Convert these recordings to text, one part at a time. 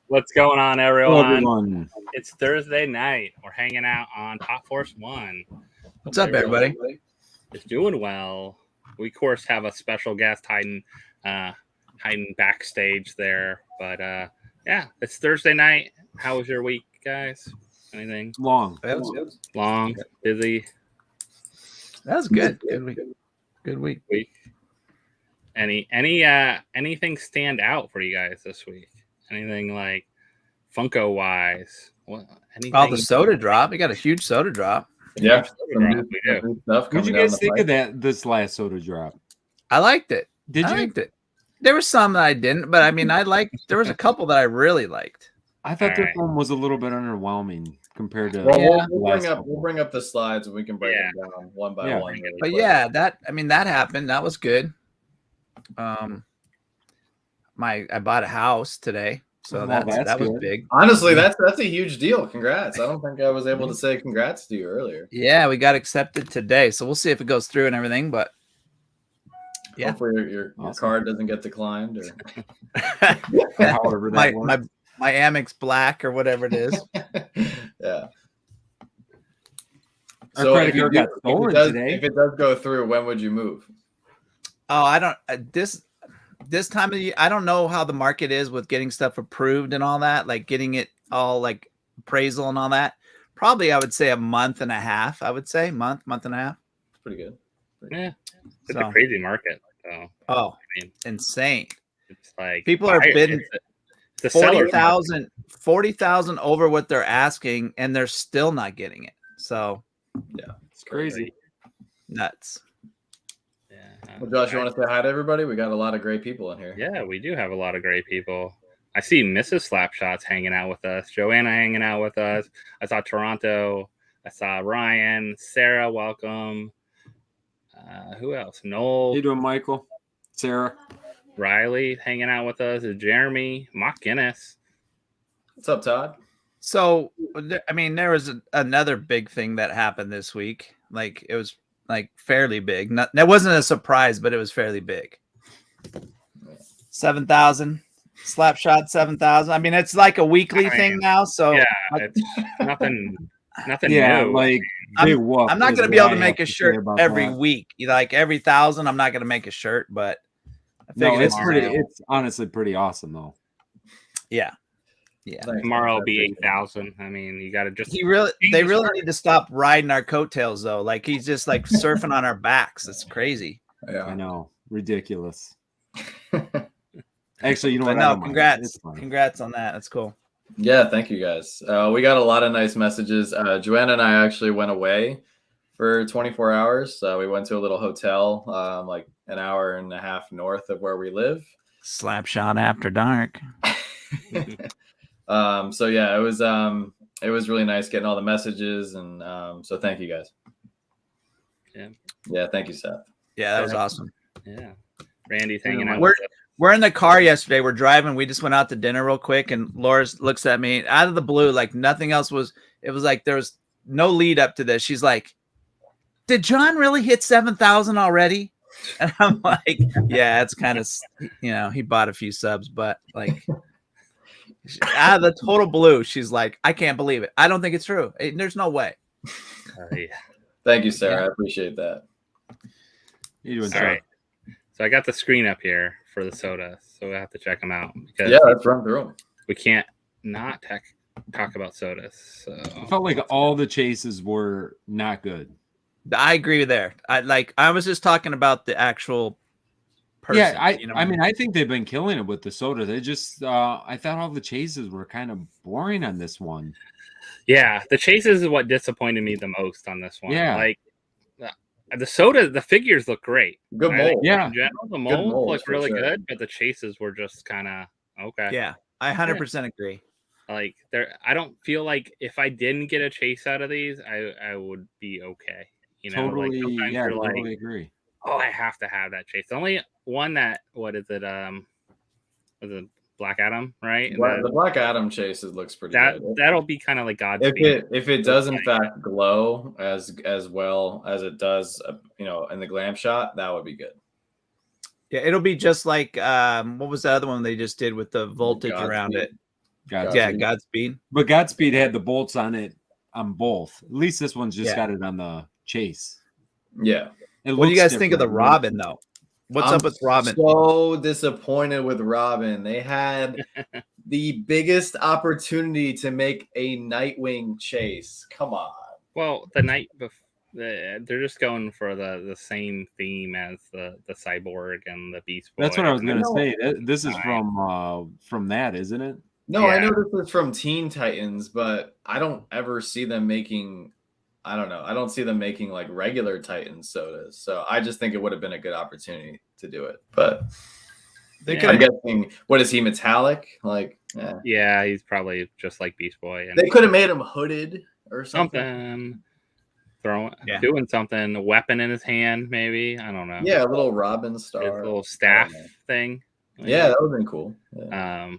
What's going on, Hello, everyone? everyone. It's Thursday night. We're hanging out on PopFourceOne. What's up, everybody? It's doing well. We, of course, have a special guest hiding backstage there. But yeah, it's Thursday night. How was your week, guys? Anything? Long. Long, busy. That was good. Good week. Anything stand out for you guys this week? Anything like Funko wise? Oh, the soda drop. We got a huge soda drop. Yeah. We do. What did you guys think of this last soda drop? I liked it. Did you? I liked it. There was some that I didn't, but I mean, there was a couple that I really liked. I thought this one was a little bit underwhelming compared to. Well, we'll bring up the slides and we can break them down one by one. Really but quick. Yeah, that happened. That was good. I bought a house today, so that was big. Honestly, that's a huge deal. Congrats! I don't think I was able to say congrats to you earlier. Yeah, we got accepted today, so we'll see if it goes through and everything. But yeah, hopefully your card doesn't get declined, or however that works. My Amex Black or whatever it is. Yeah. So if it does go through, when would you move? Oh, I don't. This time of year, I don't know how the market is with getting stuff approved and all that, like getting it all like appraisal and all that. Probably, I would say a month and a half. I would say month and a half. Pretty good. Yeah, it's a crazy market. So, I mean, insane. It's like people are bidding 40,000 over what they're asking, and they're still not getting it. So, yeah, it's crazy, nuts. Well, Josh, you want to say hi to everybody? We got a lot of great people in here. Yeah, we do have a lot of great people. I see Mrs. Slapshots hanging out with us, Joanna hanging out with us. I saw Toronto. I saw Ryan, Sarah, welcome. Who else? Noel. How you doing, Michael? Sarah. Riley hanging out with us. Jeremy. Mock Guinness. What's up, Todd? So, I mean, there was another big thing that happened this week. Like, it was like fairly big. That wasn't a surprise, but it was fairly big. 7,000 Slapshot 7,000. I mean, it's like a weekly thing now. So yeah, it's nothing yeah, new. Like I'm not going to be able to make a shirt every week. Like every 1,000, I'm not going to make a shirt, but I figured it's honestly pretty awesome though. Yeah. Tomorrow will be 8,000. I mean, you got to just. They really need to stop riding our coattails though. Like he's just like surfing on our backs. It's crazy. Yeah, I know, ridiculous. Actually, you know what? No, congrats on that. That's cool. Yeah, thank you guys. We got a lot of nice messages. Joanna and I actually went away for 24 hours. We went to a little hotel, like an hour and a half north of where we live. Slapshot after dark. So yeah, it was really nice getting all the messages, and so thank you guys. Yeah, thank you, Seth. Yeah, that was awesome. Yeah, Randy's hanging out. We're in the car yesterday. We're driving. We just went out to dinner real quick, and Laura looks at me out of the blue, like nothing else was. It was like there was no lead up to this. She's like, "Did John really hit 7,000 already?" And I'm like, "Yeah, it's kind of, he bought a few subs, but like." Out of the total blue, she's like, I can't believe it. I don't think it's true. There's no way. Yeah. Thank you, Sarah. I appreciate that. All right. So I got the screen up here for the soda, so we have to check them out. Yeah, let's run through them. We can't not talk about sodas. So. I felt like all the chases were not good. I agree there. I was just talking about the actual person. Yeah, I mean, I think they've been killing it with the soda. They just, I thought all the chases were kind of boring on this one. Yeah, the chases is what disappointed me the most on this one. Yeah, like the soda, the figures look great. Good mold. Yeah, in general, the mold looked really good, but the chases were just kind of okay. Yeah, I 100% agree. Like I don't feel like if I didn't get a chase out of these, I would be okay. Totally, totally agree. Oh, I have to have that chase. The only one that was it Black Adam, right? The Black Adam chases looks pretty good. That'll be kind of like God's if it does in fact glow as well as it does, in the glam shot, that would be good. Yeah, it'll be just like what was the other one they just did with the voltage around it? Yeah, Godspeed. But Godspeed had the bolts on it on both. At least this one's just Yeah. got it on the chase. Yeah. What do you guys think of the Robin though? What's up with Robin? So disappointed with Robin. They had the biggest opportunity to make a Nightwing chase. Come on. Well, the night before, they're just going for the same theme as the Cyborg and the Beast Boy. That's what I was going to say. This is from that, isn't it? No, I know this is from Teen Titans, but I don't ever see them making. I don't know. I don't see them making like regular Titans sodas. So I just think it would have been a good opportunity to do it. But I'm guessing, what is he, metallic? Like, yeah, he's probably just like Beast Boy. And they could have made him hooded or something. Doing something, a weapon in his hand, maybe. I don't know. Yeah, a little Robin star. A little staff thing. Yeah, that would have been cool. Yeah.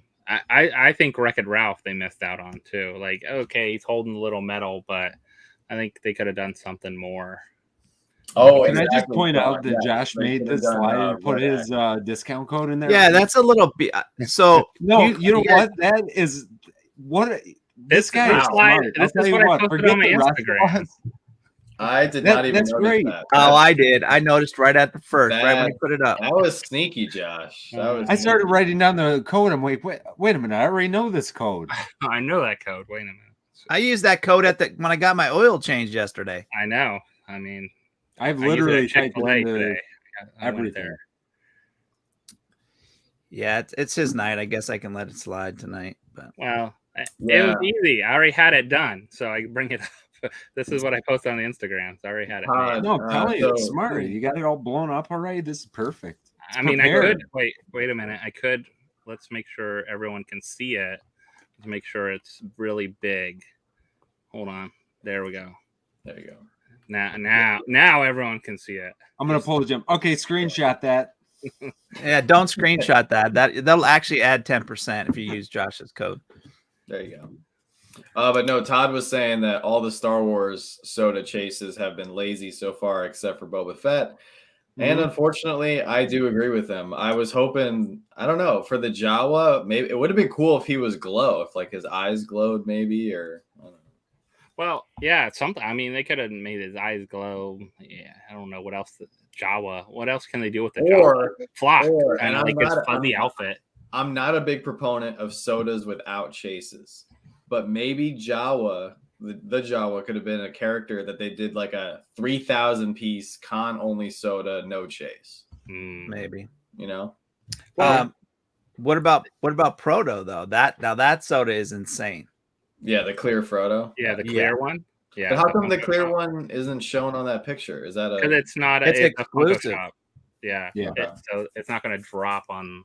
I think Wreck-It Ralph they missed out on too. Like, okay, he's holding a little metal, but I think they could have done something more. Oh, can I just point out that Josh made this slide and put his discount code in there? Yeah, that's a little bit. So no, you know what? That is what this guy is smart. This is what I posted on my Instagram. I did not even that's notice great. that. Oh, I did. I noticed right at the first, right when I put it up. That was sneaky, Josh. I started writing down the code. I'm like, wait a minute. I already know this code. I know that code. Wait a minute. I used that code when I got my oil changed yesterday. I know. I mean, I've literally typed it into everything. Yeah, it's his night. I guess I can let it slide tonight. But well, it was easy. I already had it done, so I bring it up. This is what I posted on the Instagram. So I already had it. No, Pelly, it's smart. You got it all blown up already. This is perfect. I mean, prepared. I could wait a minute. I could. Let's make sure everyone can see it. Let's make sure it's really big. Hold on. There we go. There you go. Now everyone can see it. I'm gonna pull the jump. Okay, screenshot that. Yeah, don't screenshot that. That'll actually add 10% if you use Josh's code. There you go. But no, Todd was saying that all the Star Wars soda chases have been lazy so far, except for Boba Fett. And unfortunately, I do agree with him. I was hoping, I don't know, for the Jawa, maybe it would have been cool if he was glow, if like his eyes glowed, maybe, or I don't know. Well, yeah, something. I mean, they could have made his eyes glow. Yeah, I don't know what else. The Jawa. What else can they do with the Jawa? Flock, and like his fuzzy outfit. I'm not a big proponent of sodas without chases. But maybe Jawa, the Jawa could have been a character that they did like a 3,000 piece con only soda, no chase. Maybe, you know. What about Proto though? That soda is insane. Yeah, the clear Frodo. Yeah, the clear one. Yeah. But how come the clear one isn't shown on that picture? Is that because it's not? It's exclusive. Yeah. So it's not going to drop on.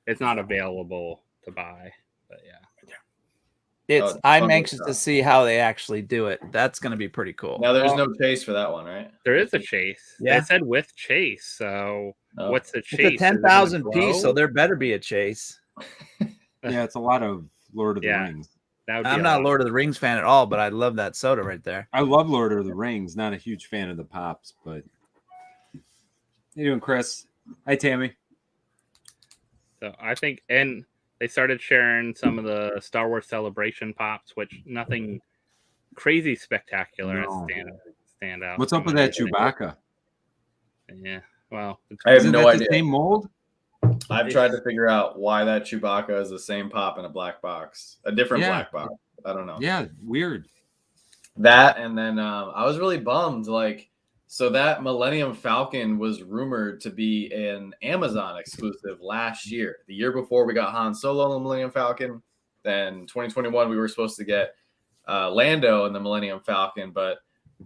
It's not available to buy. But yeah. I'm anxious to see how they actually do it. That's going to be pretty cool. Now there's no chase for that one, right? There is a chase. Yeah. They said with chase. So what's the chase? It's a 10,000 piece, so there better be a chase. Yeah, it's a lot of Lord of the Rings. I'm not a Lord of the Rings fan at all, but I love that soda right there. I love Lord of the Rings. Not a huge fan of the pops, but how you doing, Chris? Hi, Tammy. So I think, and they started sharing some of the Star Wars Celebration pops, which nothing crazy spectacular stand out. What's up with that Chewbacca? Yeah, well, I have no idea. The same mold? I've tried to figure out why that Chewbacca is the same pop in a black box, a different black box. I don't know. Yeah, weird. That, and then I was really bummed. Like, so that Millennium Falcon was rumored to be an Amazon exclusive last year. The year before, we got Han Solo and the Millennium Falcon. Then 2021, we were supposed to get Lando and the Millennium Falcon. But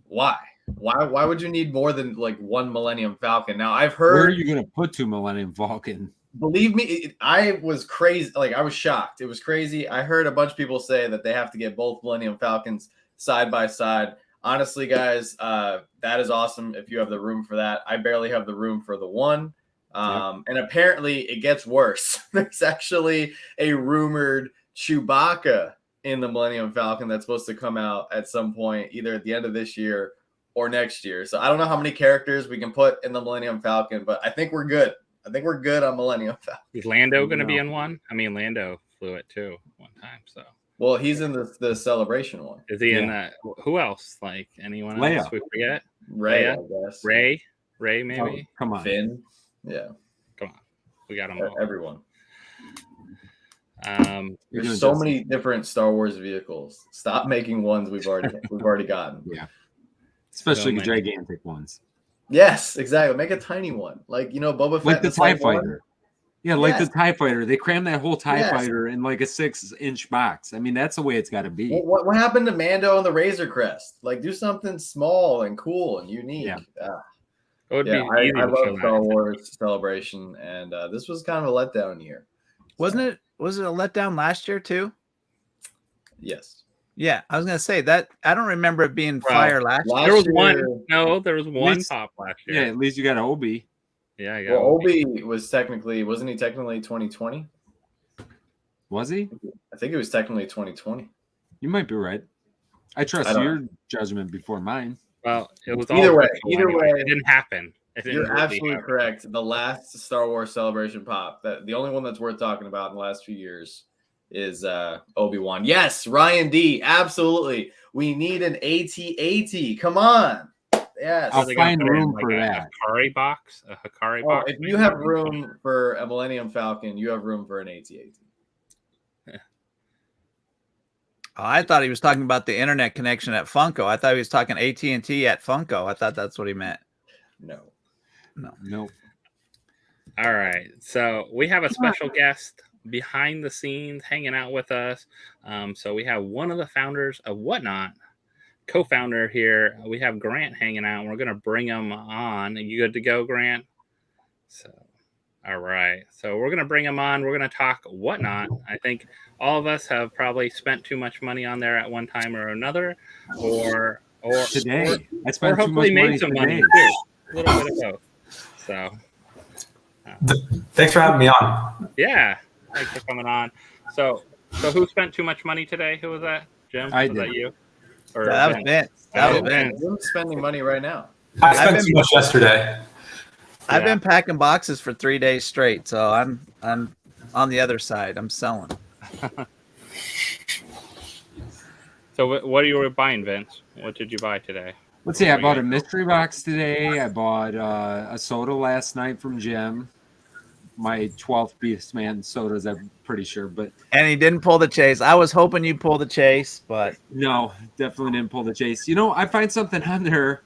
why? Why would you need more than like one Millennium Falcon? Now, I've heard. Where are you going to put two Millennium Falcon? Believe me, I was crazy. Like, I was shocked. It was crazy. I heard a bunch of people say that they have to get both Millennium Falcons side by side. Honestly, guys, that is awesome if you have the room for that. I barely have the room for the one. And apparently it gets worse. There's actually a rumored Chewbacca in the Millennium Falcon that's supposed to come out at some point, either at the end of this year or next year. So I don't know how many characters we can put in the Millennium Falcon, but I think we're good. I think we're good on Millennium Falcon. Is Lando going to be in one? I mean, Lando flew it too one time. So, well, he's in the celebration one. is he in Yeah. that? Who else? Like anyone Leia. else we forget? Ray, Leia? I guess. Ray, maybe. Oh, come on. Finn. Yeah, Come on, we got them all. everyone. You're doing There's so justice. many different Star Wars vehicles. Stop making ones we've already gotten. Yeah. Especially So the many. gigantic ones. Yes, exactly. Make a tiny one, like Boba Fett. Like the and TIE Slave One. Fighter. Yeah, like Yes. the TIE Fighter. They crammed that whole TIE Yes. Fighter in like a 6-inch box. I mean, that's the way it's got to be. What happened to Mando and the Razor Crest? Like, do something small and cool and unique. Yeah. It would Yeah, be easy I to love show Star that. Wars Celebration, and this was kind of a letdown year. Was it a letdown last year too? Yes. Yeah, I was gonna say that. I don't remember it being fire last year. There was year- one. No, there was one least- pop last Yeah, year. at least you got an Obi. Yeah, I got Well, Obi. Obi was wasn't he technically 2020? Was he? I think it was technically 2020. You might be right. I trust I don't your judgment before mine. Well, it was Either all way, virtual either anyway. way, It didn't happen. It didn't You're really absolutely happen. correct. The last Star Wars Celebration pop, the only one that's worth talking about in the last few years, is Obi-Wan. Yes, Ryan D. Absolutely. We need an AT-AT. Come on. Yes. I'll Are they gonna find put it in, room for a that. Hikari box, a Hikari Oh, box. if you have room for a Millennium Falcon, you have room for an AT-AT. Oh, I thought he was talking about the internet connection at Funko. I thought he was talking AT&T at Funko. I thought that's what he meant. No. Nope. All right. So we have a special guest behind the scenes hanging out with us. So we have one of the founders of Whatnot, co-founder here. We have Grant hanging out. We're going to bring him on. Are you good to go, Grant? So, all right. So we're going to bring him on. We're going to talk Whatnot. I think all of us have probably spent too much money on there at one time or another, or Today. I or spent too hopefully much made money some today. money too. A little bit of both. So Thanks for having me on. yeah, thanks for coming on. So who spent too much money today? Who was that? Jim? I Was did. that you? Or That was Vince? Vince. That was Oh, Vince. I'm spending money right now. I I've spent been- too much yesterday. I've been packing boxes for 3 days straight, so I'm on the other side. I'm selling. So what are you buying, Vince? What did you buy today? Let's see. I bought a mystery box today. I bought a soda last night from Jim. My 12th Beast Man sodas, I'm pretty sure. But And he didn't pull the chase. I was hoping you'd pull the chase, but no, definitely didn't pull the chase. I find something on there.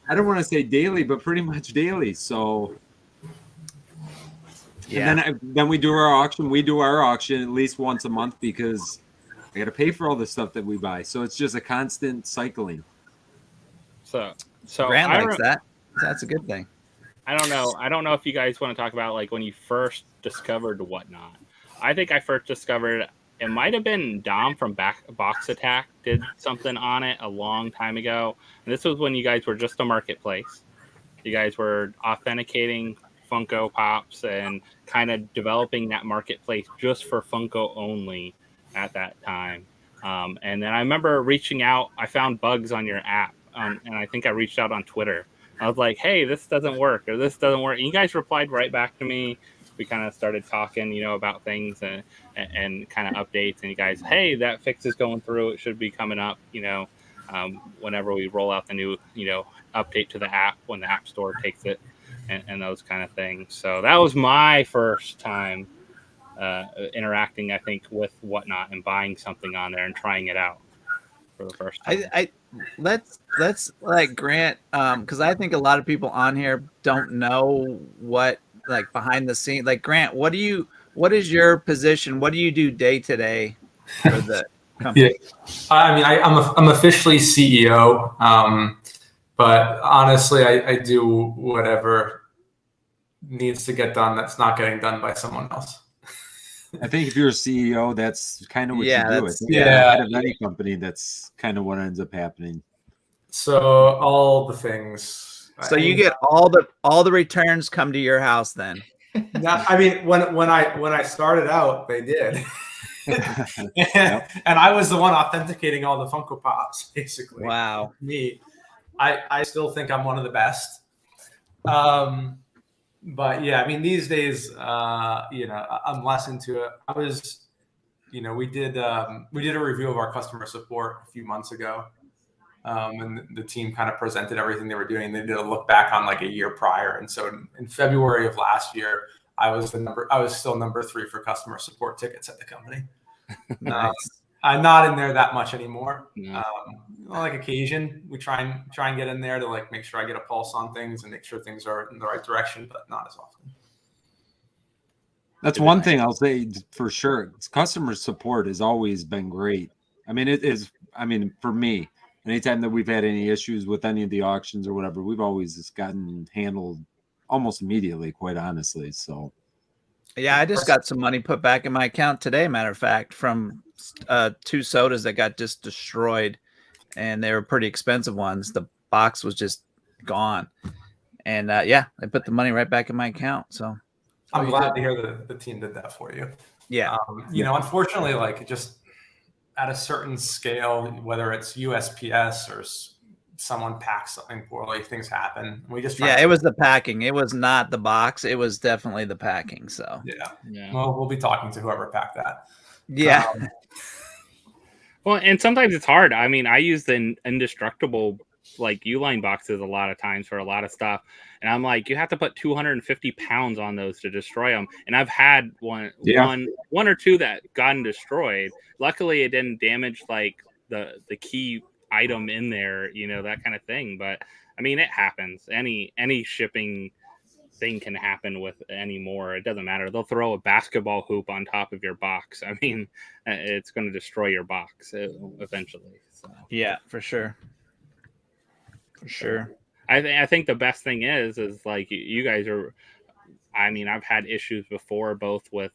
I don't want to say daily, but pretty much daily. So, yeah. and then we do our auction. We do our auction at least once a month because I got to pay for all the stuff that we buy. So it's just a constant cycling. So Grant I likes that. That's a good thing. I don't know. I don't know if you guys want to talk about like when you first discovered Whatnot. I think I first discovered it might have been Dom from Box Attack did something on it a long time ago. And this was when you guys were just a marketplace. You guys were authenticating Funko Pops and kind of developing that marketplace just for Funko only at that time. And then I remember reaching out. I found bugs on your app, and I think I reached out on Twitter. I was like, hey, this doesn't work, or this doesn't work. And you guys replied right back to me. We kind of started talking, about things and kind of updates. And you guys, hey, that fix is going through. It should be coming up, whenever we roll out the new, update to the app when the App Store takes it and those kind of things. So that was my first time interacting, I think, with Whatnot and buying something on there and trying it out for the first time. Let's like Grant, because I think a lot of people on here don't know what like behind the scene. Like Grant, what is your position? What do you do day to day for the company? Yeah, I mean, I'm officially CEO, but honestly, I do whatever needs to get done that's not getting done by someone else. I think if you're a CEO, that's kind of what Yeah, you do. I that's- think yeah. head of any company, that's kind of what ends up happening. So all the things. So you get all the returns come to your house then. I mean, when I started out, they did. and I was the one authenticating all the Funko Pops, basically. Wow. Me. I still think I'm one of the best. But yeah, I mean, these days, I'm less into it. we did a review of our customer support a few months ago, and the team kind of presented everything they were doing. They did a look back on like a year prior, and so in February of last year, I was still number 3 for customer support tickets at the company. Nice. I'm not in there that much anymore. No. Like occasion, we try and get in there to like make sure I get a pulse on things and make sure things are in the right direction, but not as often. That's one thing I'll say for sure. Customer support has always been great. I mean, it is. I mean, for me, anytime that we've had any issues with any of the auctions or whatever, we've always just gotten handled almost immediately, quite honestly. So, yeah, I just got some money put back in my account today, matter of fact, from 2 sodas that got just destroyed, and they were pretty expensive ones. The box was just gone, and yeah, I put the money right back in my account. So I'm glad to hear that the team did that for you. Yeah, unfortunately, like just at a certain scale, whether it's USPS or someone packs something poorly, things happen. We just it was the packing. It was not the box. It was definitely the packing. So yeah. Well, we'll be talking to whoever packed that. Yeah. Well, and sometimes it's hard. I mean, I use the indestructible like Uline boxes a lot of times for a lot of stuff, and I'm like, you have to put 250 pounds on those to destroy them. And I've had one or two that gotten destroyed. Luckily, it didn't damage like the key item in there, that kind of thing. But I mean, it happens. Any shipping thing can happen with any more. It doesn't matter. They'll throw a basketball hoop on top of your box. I mean, it's going to destroy your box eventually. So. Yeah, for sure. For sure. I think the best thing is like you guys are. I mean, I've had issues before, both with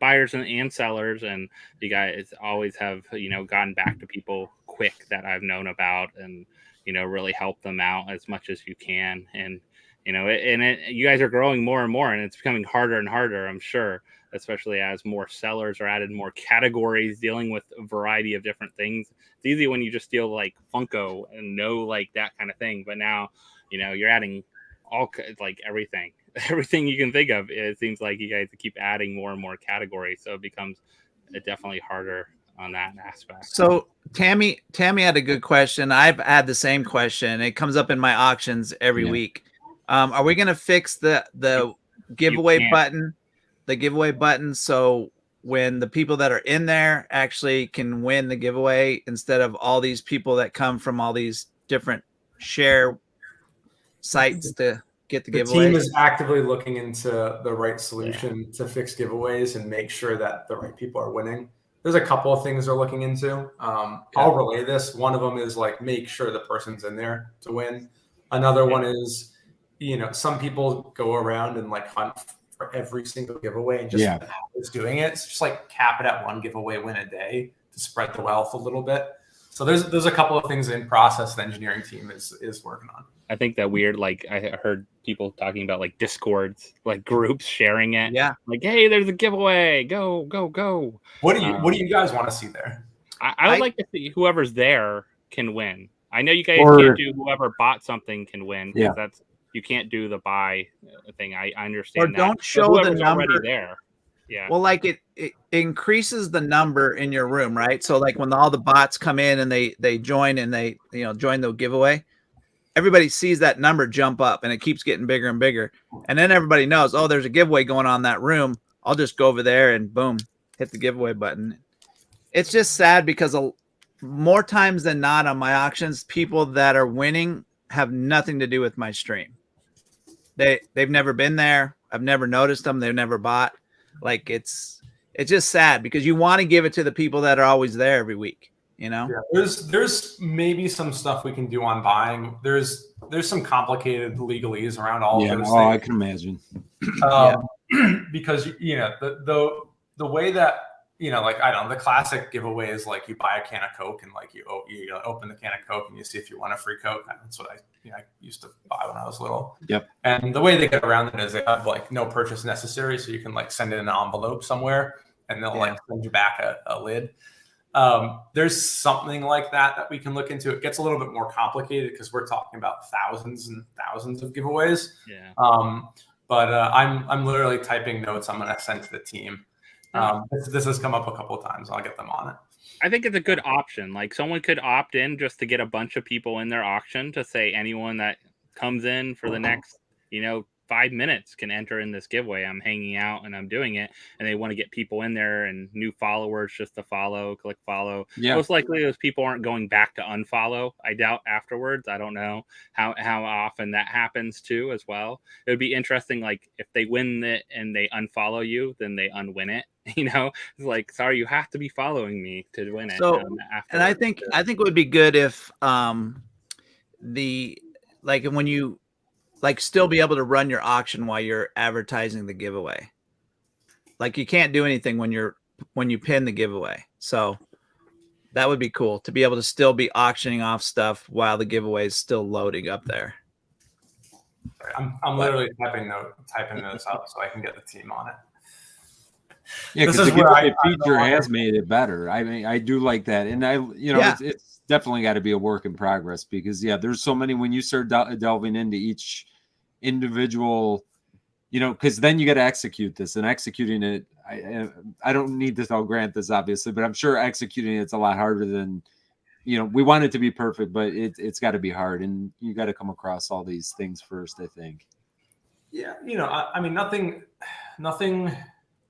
buyers and sellers, and you guys always have gotten back to people quick that I've known about, and really help them out as much as you can. And you guys are growing more and more, and it's becoming harder and harder, I'm sure, especially as more sellers are added, more categories, dealing with a variety of different things. It's easy when you just deal like Funko and like that kind of thing, but now you're adding all like everything you can think of. It seems like you guys keep adding more and more categories, so it becomes definitely harder on that aspect. So Tammy had a good question. I've had the same question. It comes up in my auctions every week. Are we going to fix the giveaway button? The giveaway button, so when the people that are in there actually can win the giveaway, instead of all these people that come from all these different share sites to get the giveaways. The team is actively looking into the right solution to fix giveaways and make sure that the right people are winning. There's a couple of things they're looking into. I'll relay this. One of them is like make sure the person's in there to win. Another one is, some people go around and like hunt for every single giveaway and just is doing it. It's just like cap it at one giveaway win a day to spread the wealth a little bit. So there's a couple of things in process the engineering team is working on. I think that weird, like I heard people talking about like Discords, like groups sharing it. Yeah. Like, hey, there's a giveaway. Go, go, go. What do you guys want to see there? I would like to see whoever's there can win. I know you guys can't do whoever bought something can win, because you can't do the buy thing. I understand. Or don't show the number already there. Yeah. Well, like it increases the number in your room, right? So like when all the bots come in and they join and they join the giveaway, everybody sees that number jump up and it keeps getting bigger and bigger. And then everybody knows, oh, there's a giveaway going on in that room. I'll just go over there and boom, hit the giveaway button. It's just sad because more times than not on my auctions, people that are winning have nothing to do with my stream. They've never been there. I've never noticed them. They've never bought. Like it's just sad because you want to give it to the people that are always there every week. Yeah, there's maybe some stuff we can do on buying. There's some complicated legalese around all of those things. I can imagine. Because the way that like I don't know, the classic giveaway is like you buy a can of Coke and like you open the can of Coke and you see if you want a free Coke. That's what I used to buy when I was little. Yep. And the way they get around it is they have like no purchase necessary, so you can like send it in an envelope somewhere and they'll like send you back a lid. There's something like that we can look into. It gets a little bit more complicated because we're talking about thousands and thousands of giveaways. Yeah. But I'm literally typing notes I'm going to send to the team This has come up a couple of times. I'll get them on it. I think it's a good option. Like someone could opt in just to get a bunch of people in their auction to say anyone that comes in for the next, 5 minutes can enter in this giveaway. I'm hanging out and I'm doing it, and they want to get people in there and new followers just to click follow. Yeah. Most likely those people aren't going back to unfollow. I doubt afterwards. I don't know how often that happens too as well. It would be interesting, like if they win it and they unfollow you, then they unwin it. It's like, sorry, you have to be following me to win it. So, and I think it would be good if when you still be able to run your auction while you're advertising the giveaway. Like you can't do anything when you pin the giveaway. So that would be cool to be able to still be auctioning off stuff while the giveaway is still loading up there. I'm literally typing those up so I can get the team on it. Yeah, because the giveaway feature has made it better. I mean, I do like that, and it's definitely got to be a work in progress because there's so many when you start delving into each individual, because then you got to execute this, and executing it. I don't need to tell Grant this obviously, but I'm sure executing it's a lot harder than we want it to be perfect, but it's got to be hard, and you got to come across all these things first, I think. Yeah, I mean, nothing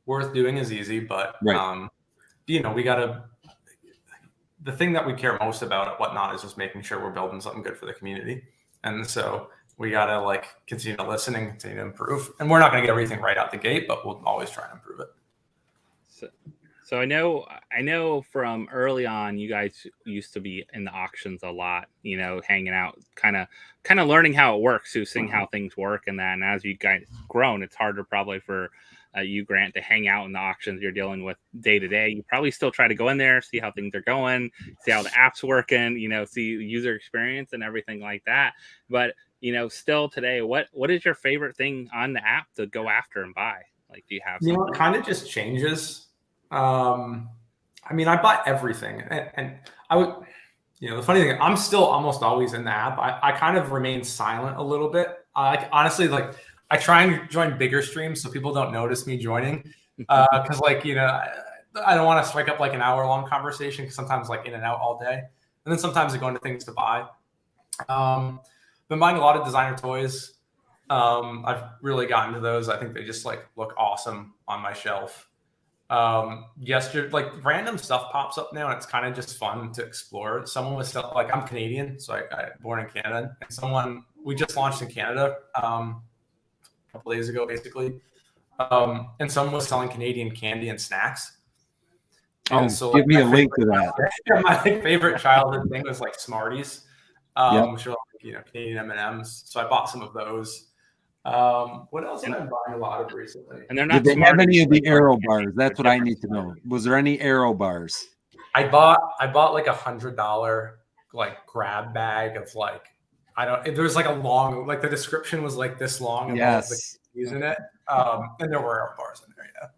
worth doing is easy, but right. we gotta. The thing that we care most about at Whatnot is just making sure we're building something good for the community, and so we gotta continue to listen and continue to improve. And we're not gonna get everything right out the gate, but we'll always try and improve it. So I know from early on, you guys used to be in the auctions a lot, hanging out, kind of learning how it works, seeing how things work and that. And as you guys grown, it's harder probably for you, Grant, to hang out in the auctions you're dealing with day to day. You probably still try to go in there, see how things are going, see how the app's working, see user experience and everything like that. But, still today, what is your favorite thing on the app to go after and buy? Like, do you have something? It kind of just changes. I mean, I buy everything, and I would, the funny thing, I'm still almost always in the app. I kind of remain silent a little bit. Honestly, I try and join bigger streams so people don't notice me joining, because I don't want to strike up an hour-long conversation because sometimes in and out all day, and then sometimes I go into things to buy. Been buying a lot of designer toys. I've really gotten to those. I think they just look awesome on my shelf. Yesterday, random stuff pops up now, and it's kind of just fun to explore. Someone was still I'm Canadian, so I born in Canada, and we just launched in Canada a couple days ago, basically, and someone was selling Canadian candy and snacks. And so give me a link to that. My favorite childhood thing was Smarties, which are Canadian M&Ms. So I bought some of those. What else have I been buying a lot of recently? And they're not. Did they have any of the arrow bars? That's what I need to know. Was there any arrow bars? I bought $100 grab bag of there was a long the description was this long and yes, using it. And there were arrow bars in there. Yeah.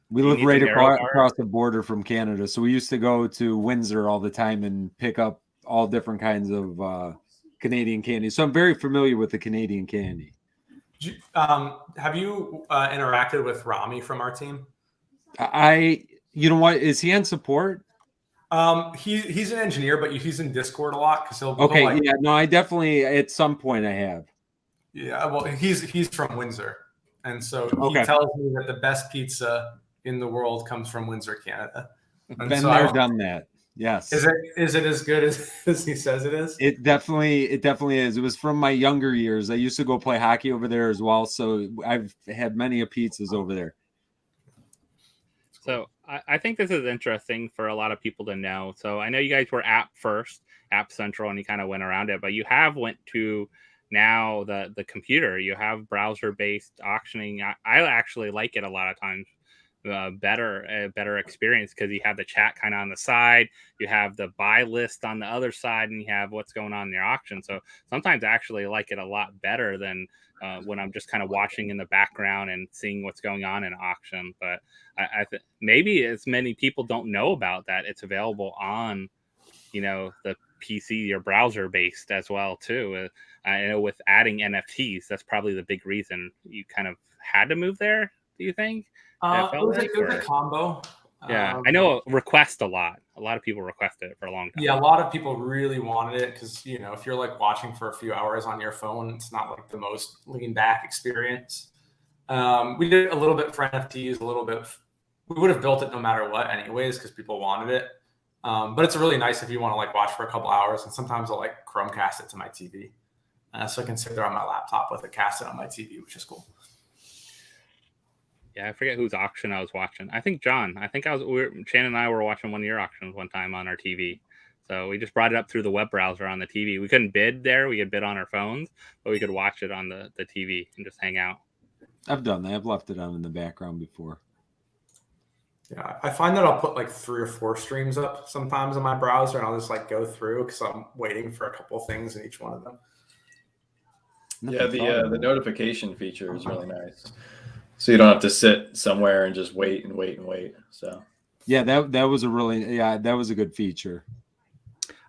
We live right across the border from Canada, so we used to go to Windsor all the time and pick up all different kinds of Canadian candy. So I'm very familiar with the Canadian candy. Have you interacted with Rami from our team? You know what? Is he on support? He's an engineer, but he's in Discord a lot because he'll. I definitely at some point I have. Yeah, well, he's from Windsor, and so he tells me that the best pizza in the world comes from Windsor, Canada. Been there, done that. Yes. Is it as good as he says it is? It definitely is. It was from my younger years. I used to go play hockey over there as well, so I've had many pizzas over there. So I think this is interesting for a lot of people to know. So I know you guys were app first, App Central, and you kind of went around it, but you have went to now the computer. You have browser-based auctioning. I actually like it a lot of times. Better experience because you have the chat kind of on the side, you have the buy list on the other side, and you have what's going on in your auction. So sometimes I actually like it a lot better than when I'm just kind of watching in the background and seeing what's going on in auction. But I think maybe as many people don't know about that it's available on the PC or browser based as well too. I know with adding NFTs, that's probably the big reason you kind of had to move there. Do you think? It felt It was a combo. Yeah, I know request a lot. A lot of people requested it for a long time. Yeah, a lot of people really wanted it because, you know, if you're like watching for a few hours on your phone, it's not like the most lean back experience. We did a little bit for NFTs, a little bit. We would have built it no matter what, anyways, because people wanted it. But it's really nice if you want to like watch for a couple hours. And sometimes I'll like Chromecast it to my TV, so I can sit there on my laptop with it casted on my TV, which is cool. Yeah, I forget whose auction I was watching. I think John. Shannon and I were watching one of your auctions one time on our TV. So we just brought it up through the web browser on the TV. We couldn't bid there. We could bid on our phones, but we could watch it on the TV and just hang out. I've done that. I've left it on in the background before. Yeah, I find that I'll put like 3 or 4 streams up sometimes in my browser, and I'll just like go through because I'm waiting for a couple of things in each one of them. Yeah, the notification feature is really nice. So you don't have to sit somewhere and just wait and wait and wait. So yeah, that was a good feature.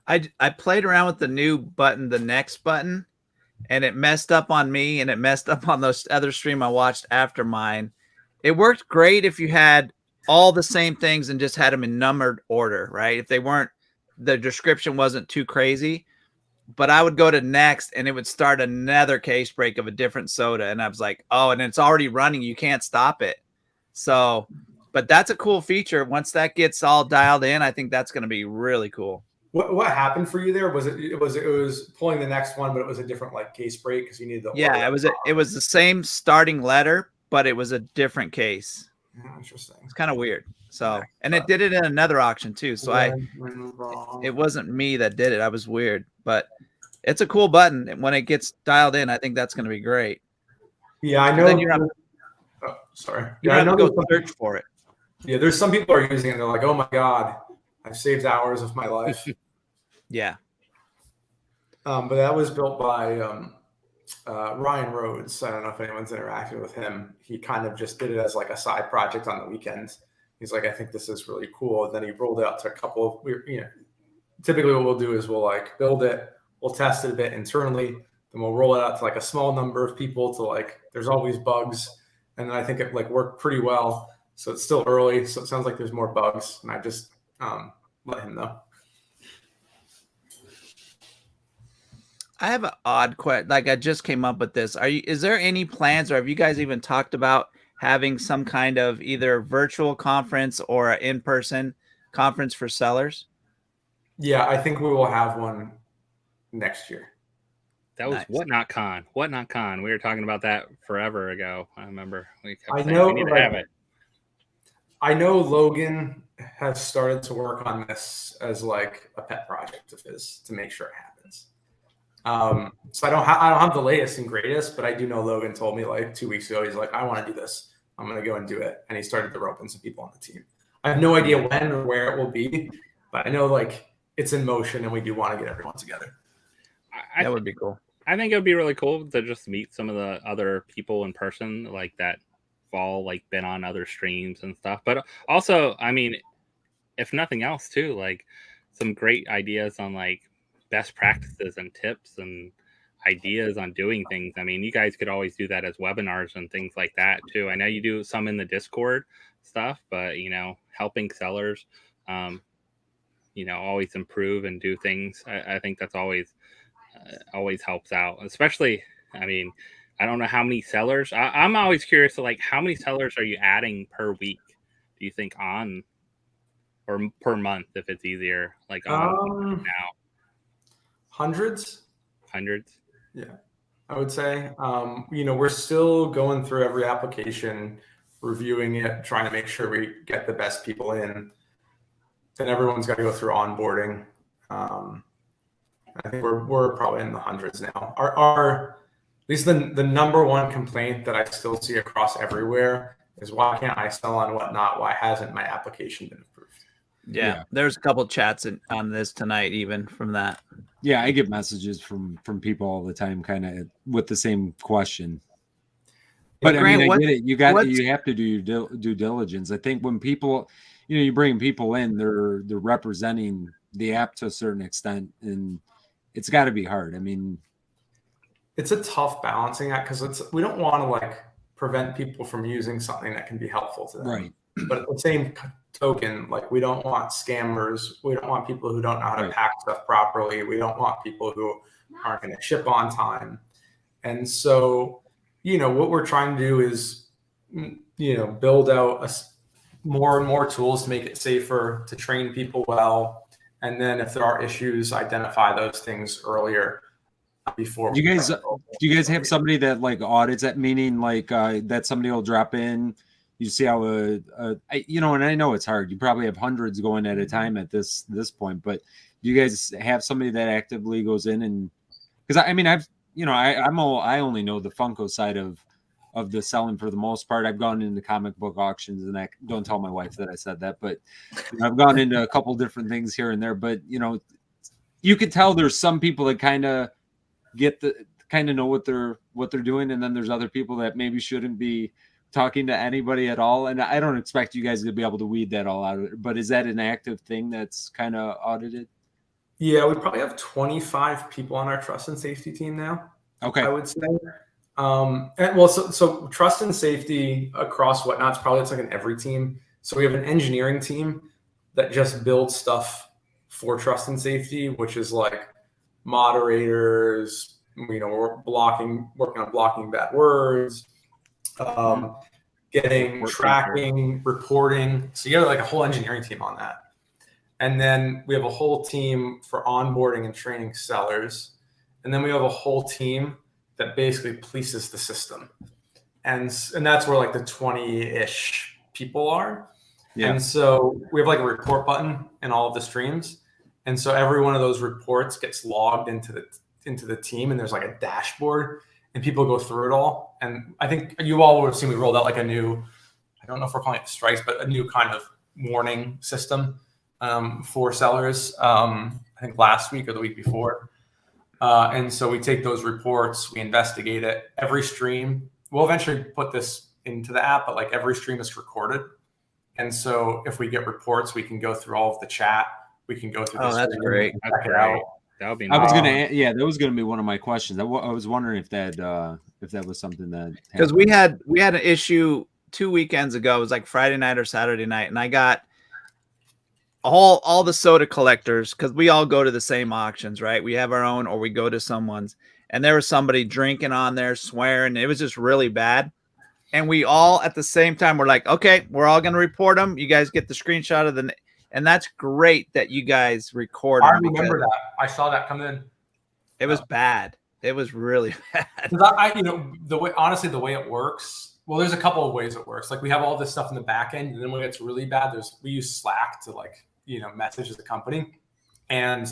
I played around with the new button, the next button, and it messed up on me and it messed up on those other stream I watched after mine. It worked great if you had all the same things and just had them in numbered order, right? If they weren't, the description wasn't too crazy. But I would go to next and it would start another case break of a different soda. And I was like, oh, and it's already running. You can't stop it. So, but that's a cool feature. Once that gets all dialed in, I think that's going to be really cool. What happened for you there? Was it was pulling the next one, but it was a different like case break because you needed the yeah, it was the same starting letter, but it was a different case. Interesting. It's kind of weird. So, and it did it in another auction too. So it wasn't me that did it. I was weird, but it's a cool button. And when it gets dialed in, I think that's going to be great. Yeah, I know. Then you're sorry. You don't have to go search for it. Yeah, there's some people are using it. And they're like, oh my God, I've saved hours of my life. Yeah. But that was built by Ryan Rhodes. I don't know if anyone's interacted with him. He kind of just did it as like a side project on the weekends. He's like, I think this is really cool. And then he rolled it out to a couple of, typically what we'll do is we'll like build it, we'll test it a bit internally, then we'll roll it out to like a small number of people to like, there's always bugs. And then I think it like worked pretty well. So it's still early. So it sounds like there's more bugs. And I just let him know. I have an odd question. Like I just came up with this. Is there any plans or have you guys even talked about having some kind of either virtual conference or an in-person conference for sellers? Yeah, I think we will have one next year. That was nice. Whatnot Con. Whatnot Con. We were talking about that forever ago. I remember. We kept saying we need to have it. I know Logan has started to work on this as like a pet project of his to make sure it happens. So I don't have the latest and greatest, but I do know Logan told me like 2 weeks ago, he's like, I want to do this. I'm going to go and do it. And he started to rope in some people on the team. I have no idea when or where it will be, but I know like it's in motion and we do want to get everyone together. That would be cool. I think it would be really cool to just meet some of the other people in person like that fall, like been on other streams and stuff. But also, I mean, if nothing else too, like some great ideas on like best practices and tips and ideas on doing things. I mean, you guys could always do that as webinars and things like that too. I know you do some in the Discord stuff, but helping sellers, always improve and do things. I think that's always helps out, especially, I mean, I don't know how many sellers. I'm always curious to like, how many sellers are you adding per week? Do you think on or per month, if it's easier, like on now? Hundreds. Yeah, I would say. We're still going through every application, reviewing it, trying to make sure we get the best people in. Then everyone's got to go through onboarding. I think we're probably in the hundreds now. Our at least the number one complaint that I still see across everywhere is why can't I sell on Whatnot? Why hasn't my application been approved? Yeah. There's a couple chats on this tonight, even from that. Yeah, I get messages from people all the time, kind of with the same question. But Grant, I get it. You have to do your due diligence. I think when people, you bring people in, they're representing the app to a certain extent, and it's got to be hard. I mean, it's a tough balancing act because we don't want to like prevent people from using something that can be helpful to them. Right. But at the same token, like we don't want scammers. We don't want people who don't know how to pack stuff properly. We don't want people who aren't going to ship on time. And so, what we're trying to do is, build out more and more tools to make it safer, to train people well. And then if there are issues, identify those things earlier before. Do you guys have somebody that like audits that, meaning like that somebody will drop in, you see how and I know it's hard. You probably have hundreds going at a time at this point, but do you guys have somebody that actively goes in and, because I only know the Funko side of the selling for the most part. I've gone into comic book auctions, and I don't tell my wife that I said that, but I've gone into a couple different things here and there. But you could tell there's some people that kind of know what they're doing, and then there's other people that maybe shouldn't be talking to anybody at all. And I don't expect you guys to be able to weed that all out of it, but is that an active thing that's kind of audited? Yeah, we probably have 25 people on our trust and safety team now. Okay. I would say. So trust and safety across Whatnot's probably it's like in every team. So we have an engineering team that just builds stuff for trust and safety, which is like moderators, we're working on blocking bad words, getting tracking, reporting. So you have like a whole engineering team on that. And then we have a whole team for onboarding and training sellers. And then we have a whole team that basically polices the system. And that's where like the 20-ish people are. Yeah. And so we have like a report button in all of the streams. And so every one of those reports gets logged into the team, and there's like a dashboard, and people go through it all. And I think you all would have seen we rolled out like a new, I don't know if we're calling it strikes, but a new kind of warning system for sellers, I think last week or the week before. And so we take those reports, we investigate it. Every stream, we'll eventually put this into the app, but like every stream is recorded. And so if we get reports, we can go through all of the chat. We can go through this. Oh, that's great. That's great. That would be nice. I was that was gonna be one of my questions. I was wondering if that was something that, because we had an issue 2 weekends ago. It was like Friday night or Saturday night, and I got all the soda collectors, because we all go to the same auctions, right? We have our own, or we go to someone's, and there was somebody drinking on there, swearing. It was just really bad. And we all at the same time were like, okay, we're all going to report them. You guys get the screenshot of and that's great that you guys record. I remember that. I saw that come in. It was bad. It was really bad. The way it works, well, there's a couple of ways it works. Like we have all this stuff in the back end, and then when it's really bad, we use Slack to message as a company. And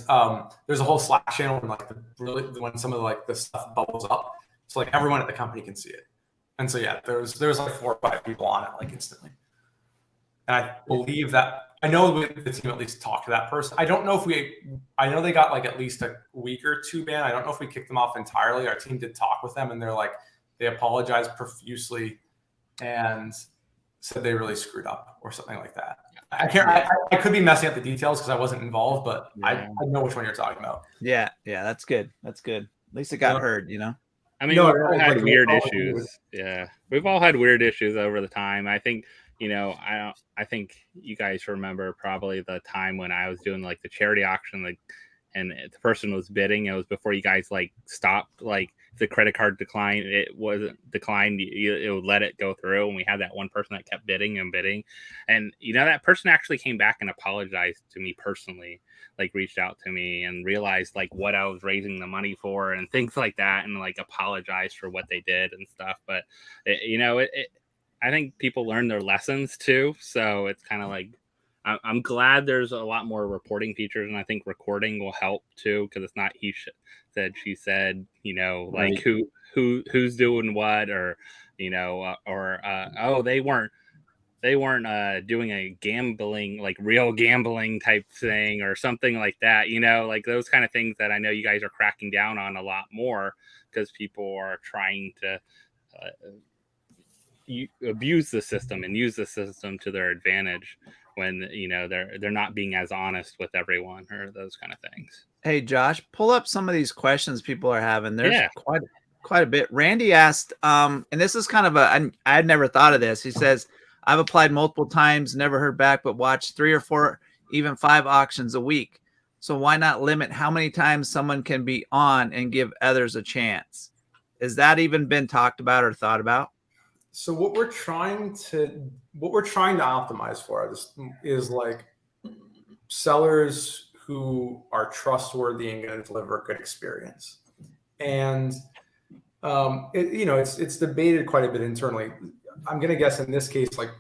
there's a whole Slack channel when some of the stuff bubbles up. So like everyone at the company can see it. And so, yeah, there's like 4 or 5 people on it like instantly. And I believe that I know the team at least talked to that person. I don't know if I know they got like at least a week or 2 ban. I don't know if we kicked them off entirely. Our team did talk with them, and they apologized profusely and said they really screwed up or something like that. I could be messing up the details because I wasn't involved, but I know which one you're talking about. Yeah, that's good. That's good. At least it got heard, I mean, we've all had weird issues. Yeah, we've all had weird issues over the time. I think, I think you guys remember probably the time when I was doing like the charity auction, and the person was bidding. It was before you guys stopped, the credit card decline. It wasn't declined. It would let it go through. And we had that one person that kept bidding and bidding. And, that person actually came back and apologized to me personally, reached out to me and realized what I was raising the money for and things like that. And apologized for what they did and stuff. But, I think people learn their lessons too. So it's kind of I'm glad there's a lot more reporting features, and I think recording will help too, because it's not he said, she said, right. Who's doing what, or they weren't doing a gambling, real gambling type thing or something like that, those kind of things that I know you guys are cracking down on a lot more, because people are trying to abuse the system and use the system to their advantage when they're not being as honest with everyone or those kind of things. Hey Josh, pull up some of these questions people are having. There's quite a bit. Randy asked, and this is kind of I had never thought of this. He says, I've applied multiple times, never heard back, but watch 3 or 4, even 5 auctions a week. So why not limit how many times someone can be on and give others a chance? Has that even been talked about or thought about? So what we're trying to optimize for is like sellers who are trustworthy and going to deliver a good experience. And it's debated quite a bit internally. I'm going to guess in this case, like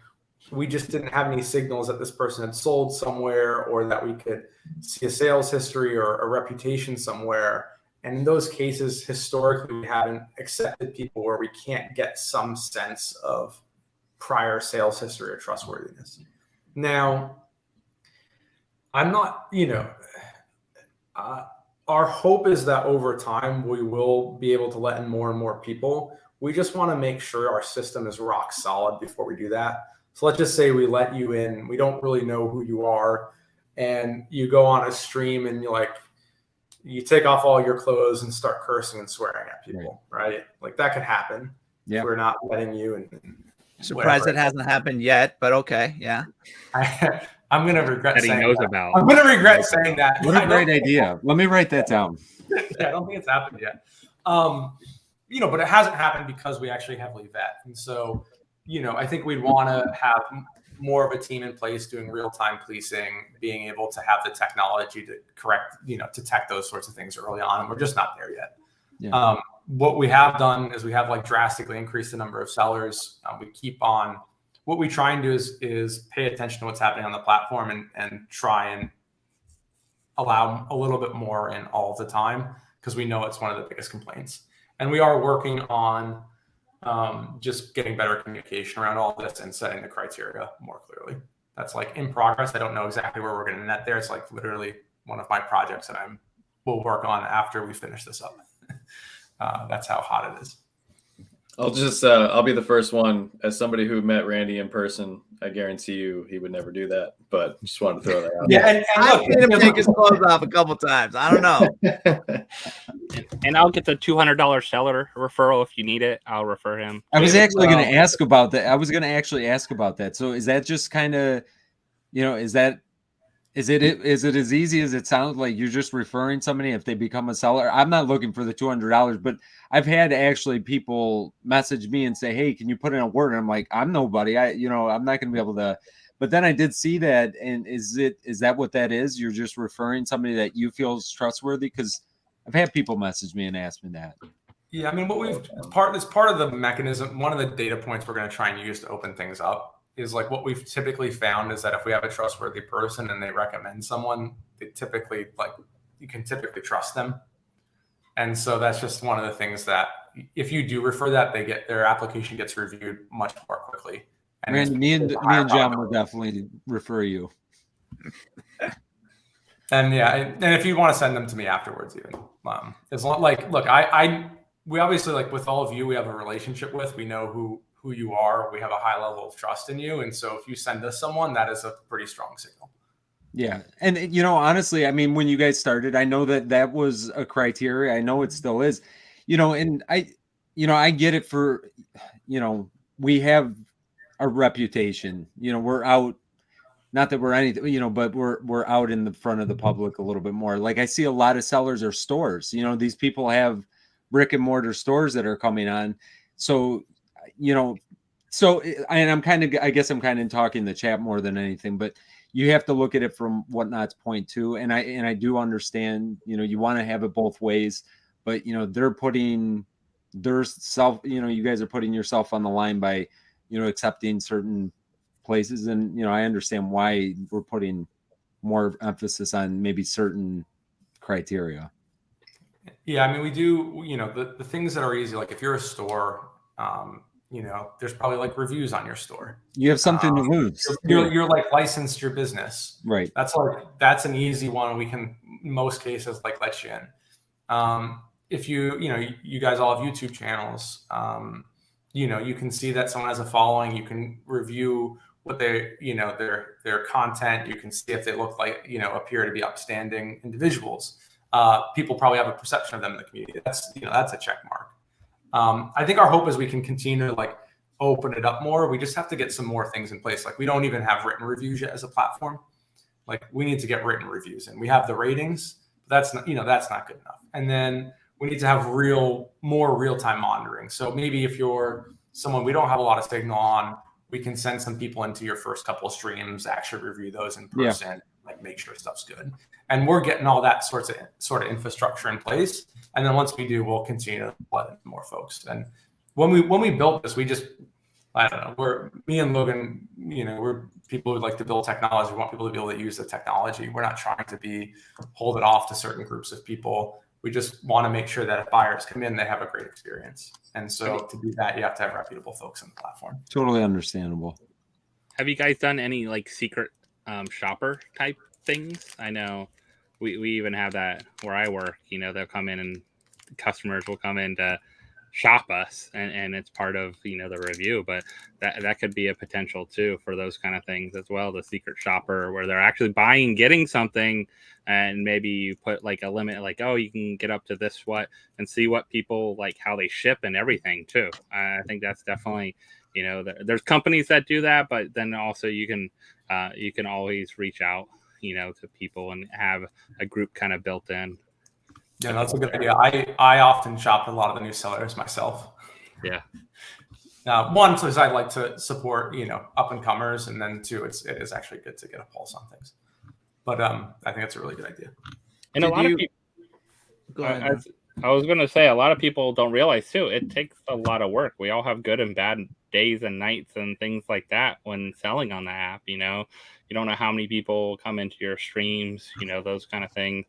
we just didn't have any signals that this person had sold somewhere or that we could see a sales history or a reputation somewhere. And in those cases, historically, we haven't accepted people where we can't get some sense of prior sales history or trustworthiness. Now, I'm not, our hope is that over time, we will be able to let in more and more people. We just want to make sure our system is rock solid before we do that. So let's just say we let you in, we don't really know who you are, and you go on a stream and you take off all your clothes and start cursing and swearing at people, right? Like that could happen. Yeah, we're not letting you. And surprised it hasn't happened yet, but okay, yeah. I'm gonna regret that he saying knows that. about. I'm gonna regret saying that. What a great idea! Let me write that down. Yeah, I don't think it's happened yet. But it hasn't happened because we actually heavily vet, and so I think we'd want to have more of a team in place doing real-time policing, being able to have the technology to detect those sorts of things early on. And we're just not there yet. Yeah. What we have done is we have drastically increased the number of sellers. We keep on, what we try and do is pay attention to what's happening on the platform and try and allow a little bit more in all the time, because we know it's one of the biggest complaints. And we are working on just getting better communication around all this and setting the criteria more clearly. That's in progress. I don't know exactly where we're going to net there. It's literally one of my projects that we'll work on after we finish this up. That's how hot it is. I'll be the first one. As somebody who met Randy in person, I guarantee you he would never do that. But just wanted to throw that out. Yeah, and I've seen him take his clothes off a couple times. I don't know. And I'll get the $200 seller referral if you need it. I'll refer him. I was actually going to ask about that. So is that just kind of, is it as easy as it sounds? Like you're just referring somebody if they become a seller? I'm not looking for the $200, but I've had actually people message me and say, "Hey, can you put in a word?" And I'm like, "I'm nobody. I'm not going to be able to." But then I did see that, and is that what that is? You're just referring somebody that you feel is trustworthy? Because I've had people message me and ask me that. Yeah, I mean, part of the mechanism. One of the data points we're going to try and use to open things up is what we've typically found is that if we have a trustworthy person and they recommend someone, they typically you can typically trust them. And so that's just one of the things that if you do refer that, their application gets reviewed much more quickly. And Randy, me and John will definitely refer you. And yeah, and if you want to send them to me afterwards, even it's look, we obviously with all of you, we have a relationship with. We know who you are. We have a high level of trust in you, and so if you send us someone, that is a pretty strong signal. Yeah, and honestly, I mean, when you guys started, I know that was a criteria. I know it still is. And I get it for, we have a reputation. We're out. Not that we're anything, but we're out in the front of the public a little bit more. I see a lot of sellers or stores. These people have brick and mortar stores that are coming on. So, and I guess I'm kind of talking the chat more than anything, but you have to look at it from Whatnot's point too. And I do understand, you want to have it both ways, but they're putting their self, you guys are putting yourself on the line by, accepting certain places. And, I understand why we're putting more emphasis on maybe certain criteria. Yeah. I mean, we do, the things that are easy, if you're a store, there's probably reviews on your store. You have something to lose. You're licensed your business. Right. That's an easy one. We can, in most cases, let you in. If you guys all have YouTube channels, you can see that someone has a following. You can review what their content. You can see if they look appear to be upstanding individuals. People probably have a perception of them in the community. That's a check mark. I think our hope is we can continue to like open it up more. We just have to get some more things in place. Like we don't even have written reviews yet as a platform. Like we need to get written reviews, and we have the ratings, but that's not, that's not good enough. And then we need to have more real-time monitoring. So maybe if you're someone we don't have a lot of signal on, we can send some people into your first couple of streams, actually review those in person, like make sure stuff's good. And we're getting all that sort of infrastructure in place. And then once we do, we'll continue to let in more folks. And when we built this, we just, I don't know, me and Logan, we're people who like to build technology. We want people to be able to use the technology. We're not trying to hold it off to certain groups of people. We just want to make sure that if buyers come in, they have a great experience. And so to do that, you have to have reputable folks on the platform. Totally understandable. Have you guys done any like secret shopper type things? I know we even have that where I work. They'll come in and customers will come in to shop us, and it's part of the review. But that could be a potential too for those kind of things as well. The secret shopper where they're actually getting something, and maybe you put like a limit, like, oh, you can get up to this and see what people like, how they ship and everything too. I think that's definitely, there's companies that do that, but then also you can always reach out to people and have a group kind of built in. Yeah, that's a good idea. I often shop a lot of the new sellers myself. Yeah. One, because I like to support, up and comers, and then two, it is actually good to get a pulse on things. But I think that's a really good idea. And a lot of people. Go ahead. I was going to say, a lot of people don't realize too, it takes a lot of work. We all have good and bad days and nights and things like that when selling on the app. You don't know how many people come into your streams, those kind of things.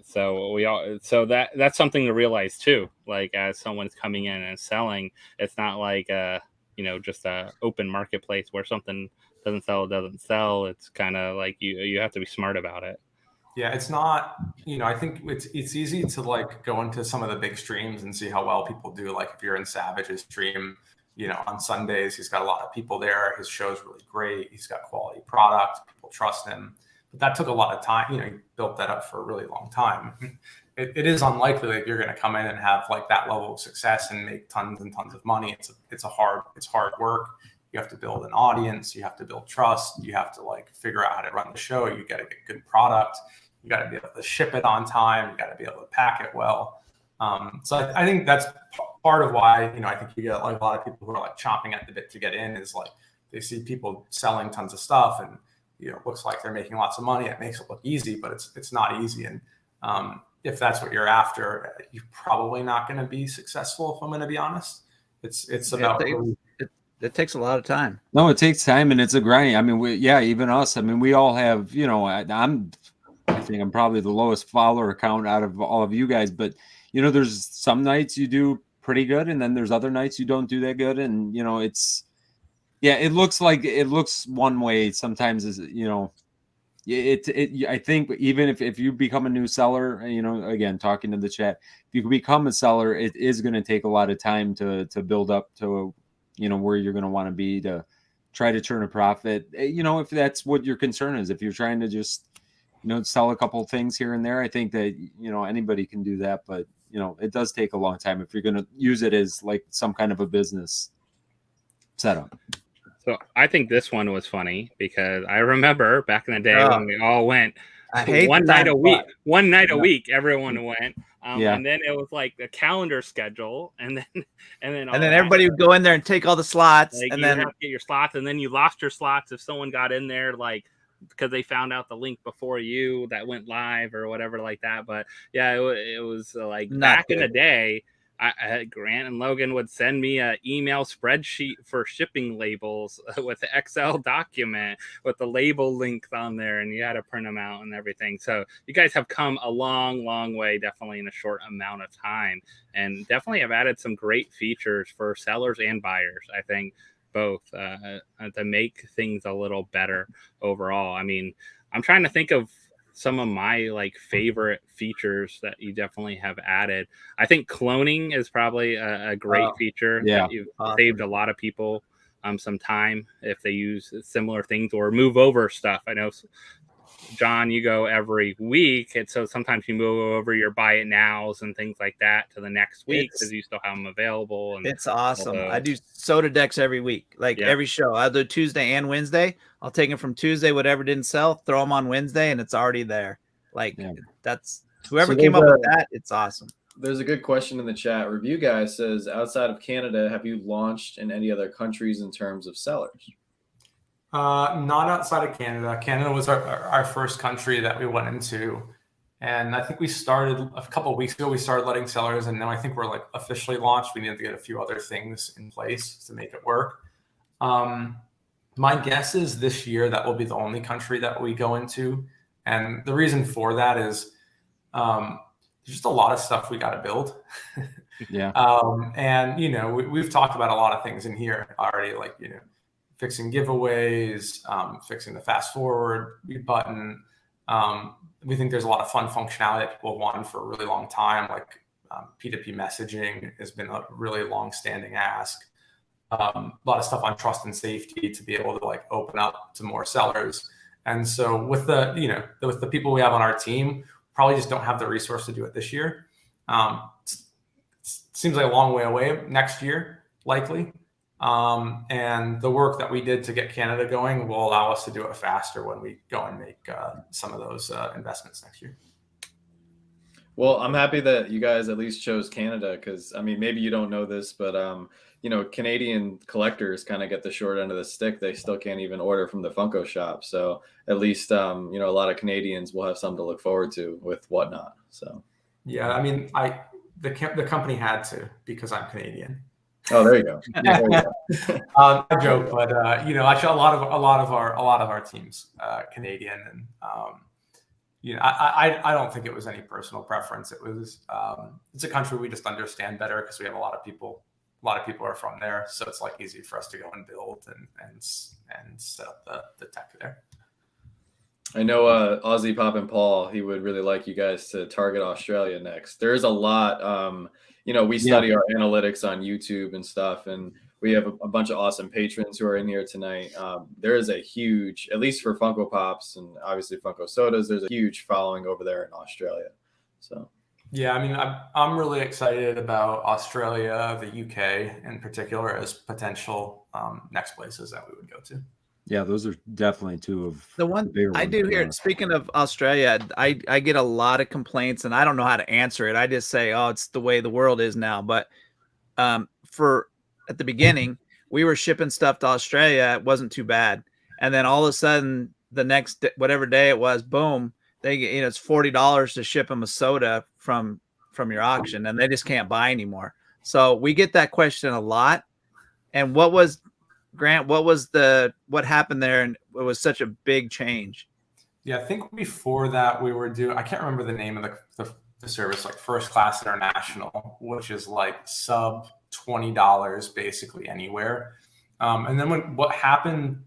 So that's something to realize too. Like as someone's coming in and selling, it's not like just a open marketplace where something doesn't sell. It's kind of like you have to be smart about it. Yeah, it's not, I think it's easy to like go into some of the big streams and see how well people do. Like if you're in Savage's stream, on Sundays, he's got a lot of people there. His show's really great. He's got quality product. People trust him. But that took a lot of time. He built that up for a really long time. It is unlikely that you're going to come in and have like that level of success and make tons and tons of money. It's hard work. You have to build an audience. You have to build trust. You have to like figure out how to run the show. You got to get good product. You got to be able to ship it on time. You got to be able to pack it well. So I think that's part of why, I think you get like a lot of people who are like chomping at the bit to get in, is like they see people selling tons of stuff and, it looks like they're making lots of money. It makes it look easy, but it's not easy. And if that's what you're after, you're probably not going to be successful. If I'm going to be honest, it's about. It takes a lot of time. No, it takes time, and it's a grind. I mean, even us. I mean, we all have. I think I'm probably the lowest follower count out of all of you guys. But there's some nights you do pretty good, and then there's other nights you don't do that good, and it's. Yeah, it looks one way sometimes. I think even if you become a new seller, again, talking to the chat, if you become a seller, it is going to take a lot of time to build up to, where you're going to want to be to try to turn a profit. If that's what your concern is, if you're trying to just, sell a couple of things here and there, I think that, anybody can do that. But, it does take a long time if you're going to use it as like some kind of a business setup. So I think this one was funny because I remember back in the day when we all went one night a week, everyone went. And then it was like the calendar schedule, and then everybody would go in there and take all the slots, like, and then then have to get your slots, and then you lost your slots if someone got in there, like because they found out the link before you that went live or whatever like that. But yeah, it was like back in the day. Grant and Logan would send me an email spreadsheet for shipping labels with an Excel document with the label links on there, and you had to print them out and everything. So you guys have come a long, long way, definitely in a short amount of time, and definitely have added some great features for sellers and buyers. I think both to make things a little better overall. I mean, I'm trying to think of some of my like favorite features that you definitely have added. I think cloning is probably a great feature. Yeah, that you've saved a lot of people some time if they use similar things or move over stuff. I know John, you go every week, and so sometimes you move over your buy it nows and things like that to the next week because you still have them available. And it's awesome. I do soda decks every week, like every show. I'll do Tuesday and Wednesday. I'll take them from Tuesday, whatever didn't sell, throw them on Wednesday, and it's already there. Like that's whoever came up with that. It's awesome. There's a good question in the chat. Review Guy says, outside of Canada, have you launched in any other countries in terms of sellers? Not outside of Canada. Canada was our first country that we went into. And I think we started a couple of weeks ago, we started letting sellers, and now I think we're like officially launched. We need to get a few other things in place to make it work. My guess is this year that will be the only country that we go into. And the reason for that is there's just a lot of stuff we got to build. And, you know, we've talked about a lot of things in here already, like, you know, fixing giveaways, fixing the fast forward button. We think there's a lot of fun functionality that people have wanted for a really long time, like P2P messaging has been a really long-standing ask. A lot of stuff on trust and safety to be able to like open up to more sellers. And so with the, you know, with the people we have on our team, probably just don't have the resource to do it this year. Seems like a long way away next year, likely. And the work that we did to get Canada going will allow us to do it faster when we go and make some of those investments next year. Well, I'm happy that you guys at least chose Canada because, I mean, maybe you don't know this, but, you know, Canadian collectors kind of get the short end of the stick. They still can't even order from the Funko shop. So at least, you know, a lot of Canadians will have something to look forward to with whatnot. So, yeah, I mean, the company had to because I'm Canadian. Oh, there you go. I joke, but you know, actually, a lot of our teams Canadian, and you know, I don't think it was any personal preference. It was it's a country we just understand better because we have a lot of people are from there, so it's like easy for us to go and build and set up the tech there. I know Aussie Poppin Paul, he would really like you guys to target Australia next. There's a lot. You know, we study our analytics on YouTube and stuff, and we have a bunch of awesome patrons who are in here tonight. There is a huge, at least for Funko Pops and obviously Funko Sodas, there's a huge following over there in Australia. So, yeah, I mean, I'm really excited about Australia, the UK in particular, as potential next places that we would go to. Yeah, those are definitely two of the one I do here. Speaking of Australia, I get a lot of complaints, and I don't know how to answer it. I just say, "Oh, it's the way the world is now." But at the beginning, we were shipping stuff to Australia. It wasn't too bad, and then all of a sudden, the next whatever day it was, boom, they get, you know, it's $40 to ship them a soda from your auction, and they just can't buy anymore. So we get that question a lot. And what was Grant, what happened there? And it was such a big change. Yeah, I think before that we were doing, I can't remember the name of the service, like First Class International, which is like sub $20 basically anywhere. And then what happened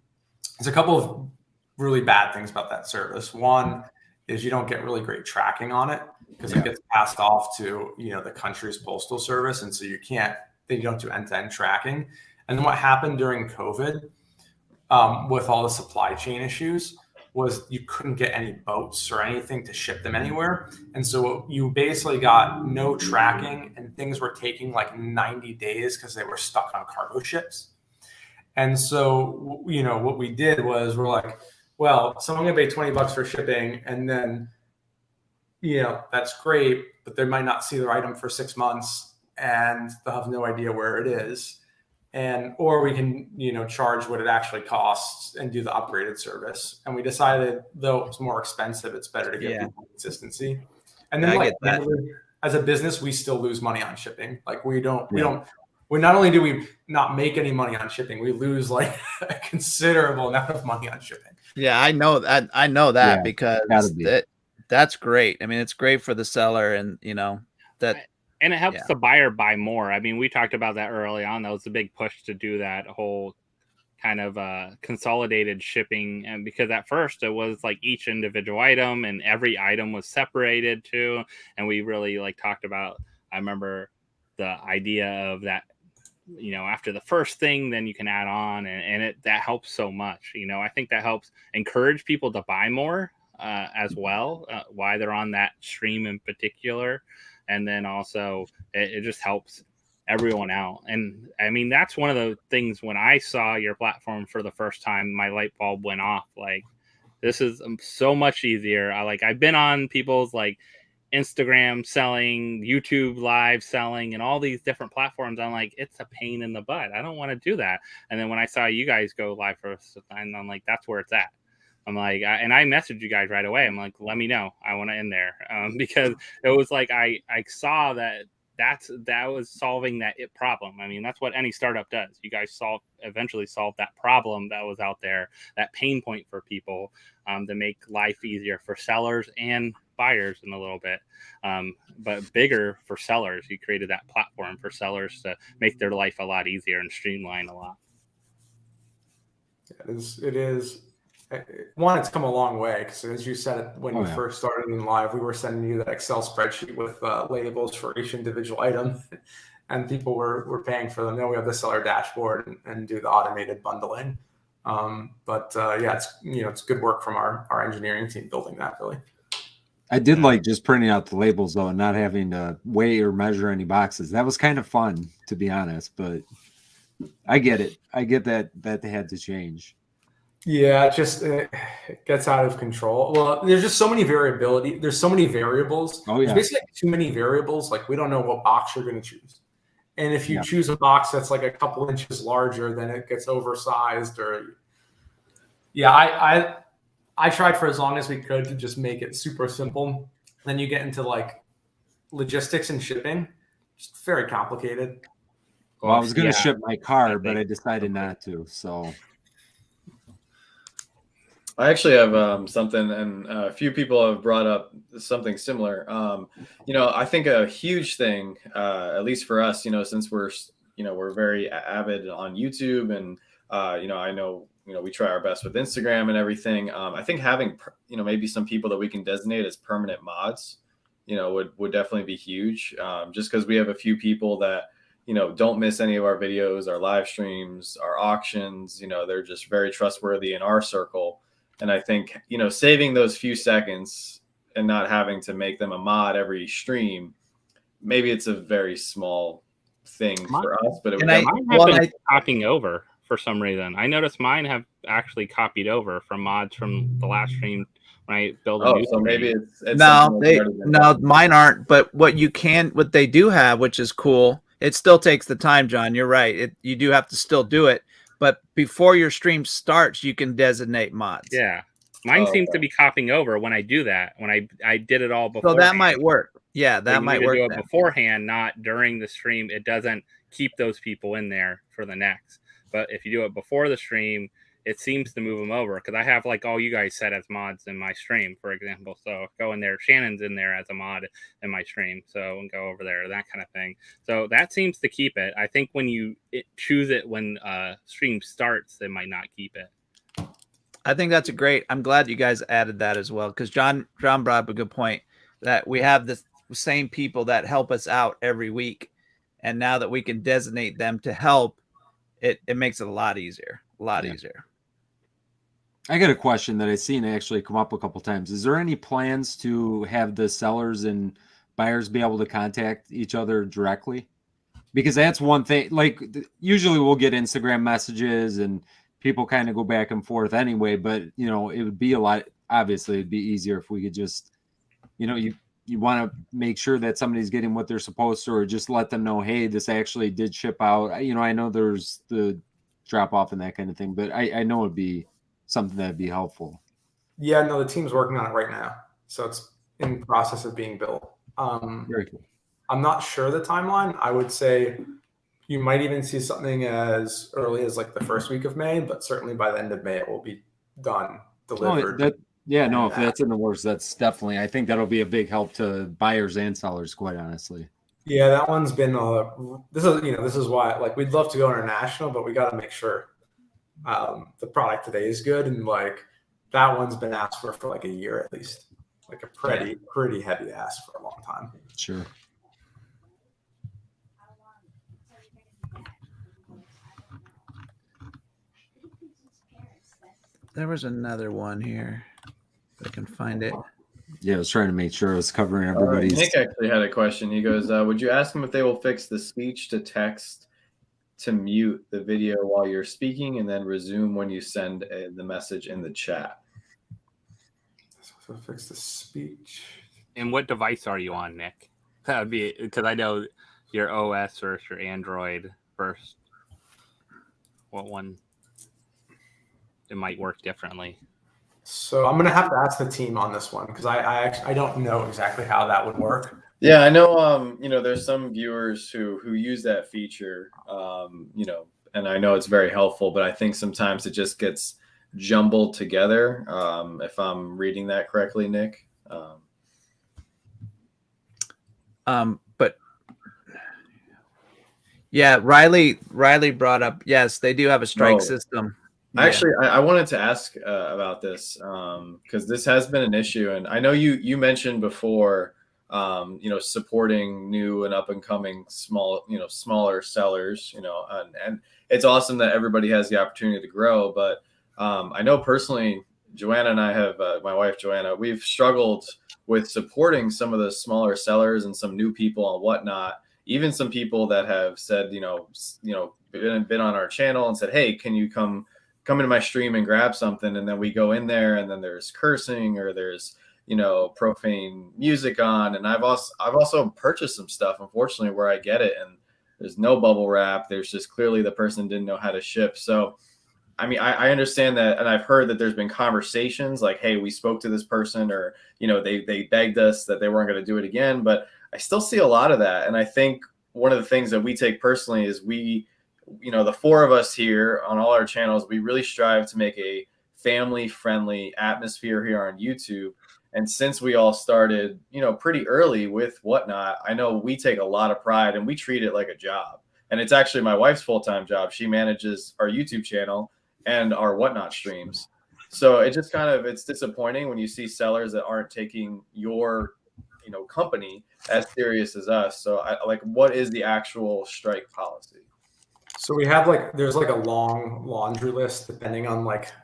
is a couple of really bad things about that service. One is you don't get really great tracking on it because it gets passed off to, you know, the country's postal service. And so you don't do end-to-end tracking. And then what happened during COVID with all the supply chain issues was you couldn't get any boats or anything to ship them anywhere. And so you basically got no tracking, and things were taking like 90 days because they were stuck on cargo ships. And so, you know, what we did was we're like, well, someone gonna pay $20 for shipping, and then, you know, that's great, but they might not see their item for 6 months and they'll have no idea where it is. Or we can, you know, charge what it actually costs and do the upgraded service. And we decided, though it's more expensive, it's better to give people consistency. And then, as a business, we still lose money on shipping. Like we not only do we not make any money on shipping, we lose like a considerable amount of money on shipping. Yeah, I know that because that's great. I mean, it's great for the seller, and you know that. And it helps the buyer buy more. I mean, we talked about that early on. That was a big push to do that whole kind of consolidated shipping. And because at first it was like each individual item and every item was separated too. And we really like talked about, I remember the idea of that, you know, after the first thing, then you can add on, and that helps so much. You know, I think that helps encourage people to buy more. as well, why they're on that stream in particular. And then also it just helps everyone out. And I mean, that's one of the things when I saw your platform for the first time, my light bulb went off. Like, this is so much easier. I've been on people's like Instagram selling, YouTube live selling, and all these different platforms. I'm like, it's a pain in the butt. I don't want to do that. And then when I saw you guys go live for the time, I'm like, that's where it's at. I'm like, and I messaged you guys right away. I'm like, let me know. I want to in there, because it was like I saw that was solving that problem. I mean, that's what any startup does. You guys eventually solve that problem that was out there, that pain point for people, to make life easier for sellers and buyers in a little bit, but bigger for sellers. You created that platform for sellers to make their life a lot easier and streamline a lot. It is. One, it's come a long way, because as you said when you first started in live, we were sending you that Excel spreadsheet with labels for each individual item, and people were paying for them. Now we have the seller dashboard and do the automated bundling. Yeah, it's good work from our engineering team building that, really. I did like just printing out the labels though, and not having to weigh or measure any boxes. That was kind of fun, to be honest, but I get it. I get that they had to change. Yeah, it gets out of control. Well, there's just so many variability. There's so many variables. Oh, yeah. There's basically too many variables. Like, we don't know what box you're going to choose. And if you choose a box that's like a couple inches larger, then it gets oversized. Or I tried for as long as we could to just make it super simple. Then you get into like logistics and shipping, just very complicated. Well, I was going to ship my car, but I decided not to. So I actually have something, and a few people have brought up something similar. I think a huge thing, at least for us, since we're very avid on YouTube, and I know we try our best with Instagram and everything. I think having maybe some people that we can designate as permanent mods, would definitely be huge. Just because we have a few people that don't miss any of our videos, our live streams, our auctions. They're just very trustworthy in our circle. And I think, saving those few seconds and not having to make them a mod every stream, maybe it's a very small thing for us, but mine have been copying over for some reason. I noticed mine have actually copied over from mods from the last stream when I build a new so stream. maybe it's no, mine aren't. But what they do have, which is cool, it still takes the time, John. You're right. You do have to still do it. But before your stream starts, you can designate mods. Yeah. Mine seems to be copying over when I do that. When I did it all before. So that might work. Yeah, that might work. Do it beforehand, not during the stream. It doesn't keep those people in there for the next. But if you do it before the stream, it seems to move them over, because I have like all you guys set as mods in my stream, for example. So go in there, Shannon's in there as a mod in my stream, so and go over there, that kind of thing. So that seems to keep it. I think when you choose it when stream starts, they might not keep it. I think that's I'm glad you guys added that as well, because John brought up a good point that we have the same people that help us out every week, and now that we can designate them to help, it makes it a lot easier. Easier. I got a question that I've seen actually come up a couple times. Is there any plans to have the sellers and buyers be able to contact each other directly? Because that's one thing. Like, usually we'll get Instagram messages and people kind of go back and forth anyway. But it would be obviously it'd be easier if we could just, you want to make sure that somebody's getting what they're supposed to, or just let them know, hey, this actually did ship out. I know there's the drop off and that kind of thing, but I know it'd be something that'd be helpful. Yeah, no, the team's working on it right now, so it's in the process of being built. Very cool. I'm not sure the timeline. I would say you might even see something as early as like the first week of May, but certainly by the end of May it will be done, delivered. If that's in the works, that's definitely, I think that'll be a big help to buyers and sellers, quite honestly. Yeah, that one's been this is why, like, we'd love to go international, but we got to make sure the product today is good, and like that one's been asked for like a year at least, like a pretty heavy ask for a long time. Sure. There was another one here. I can find it. Yeah, I was trying to make sure I was covering everybody's. Nick actually had a question. He goes, would you ask them if they will fix the speech to text to mute the video while you're speaking and then resume when you send the message in the chat? So fix the speech. And what device are you on, Nick? That would be because I know your OS versus your Android first. What one? It might work differently. So I'm gonna have to ask the team on this one because I don't know exactly how that would work. Yeah, I know. There's some viewers who use that feature. And I know it's very helpful, but I think sometimes it just gets jumbled together. If I'm reading that correctly, Nick. But yeah, Riley brought up, yes, they do have a strike system. Actually, I wanted to ask about this because this has been an issue, and I know you mentioned before, supporting new and up and coming smaller sellers, and it's awesome that everybody has the opportunity to grow. But I know personally, Joanna and I have, my wife Joanna, we've struggled with supporting some of the smaller sellers and some new people and whatnot. Even some people that have said, been on our channel and said, hey, can you come into my stream and grab something? And then we go in there and then there's cursing or there's, profane music on. And I've also purchased some stuff, unfortunately, where I get it and there's no bubble wrap. There's just clearly the person didn't know how to ship. So, I mean, I understand that. And I've heard that there's been conversations like, hey, we spoke to this person or, they begged us that they weren't going to do it again. But I still see a lot of that. And I think one of the things that we take personally is the four of us here on all our channels, we really strive to make a family-friendly atmosphere here on YouTube. And since we all started, pretty early with Whatnot, I know we take a lot of pride and we treat it like a job. And it's actually my wife's full-time job. She manages our YouTube channel and our Whatnot streams. So it just it's disappointing when you see sellers that aren't taking your company as serious as us. So what is the actual strike policy? So we have there's a long laundry list depending on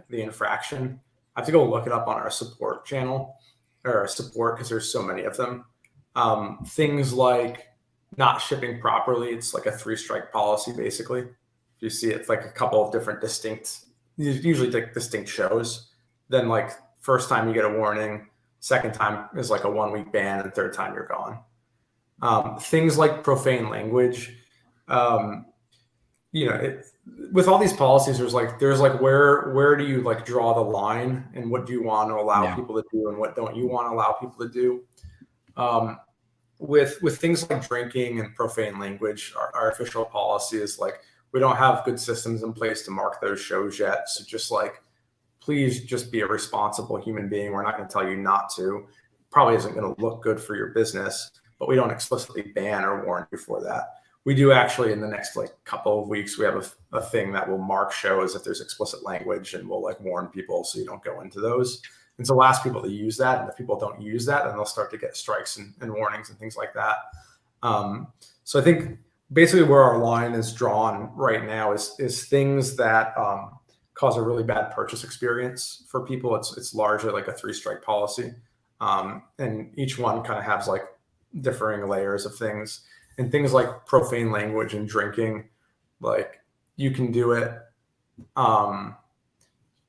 the infraction. I have to go look it up on our support channel or support because there's so many of them. Things like not shipping properly, it's like a 3-strike policy basically. You see it's like a couple of different usually distinct shows. Then first time you get a warning, second time is a 1-week ban, and third time you're gone. Things like profane language, with all these policies, there's where do you draw the line, and what do you want to allow people to do, and what don't you want to allow people to do? With things like drinking and profane language, our official policy is we don't have good systems in place to mark those shows yet. So just please just be a responsible human being. We're not going to tell you not to. Probably isn't going to look good for your business, but we don't explicitly ban or warn you for that. We do actually in the next couple of weeks, we have a thing that will mark shows if there's explicit language, and we'll warn people so you don't go into those. And so we'll ask people to use that. And if people don't use that, then they'll start to get strikes and warnings and things like that. So I think basically where our line is drawn right now is things that cause a really bad purchase experience for people. It's largely a 3-strike policy. And each one kind of has differing layers of things. And things like profane language and drinking, you can do it.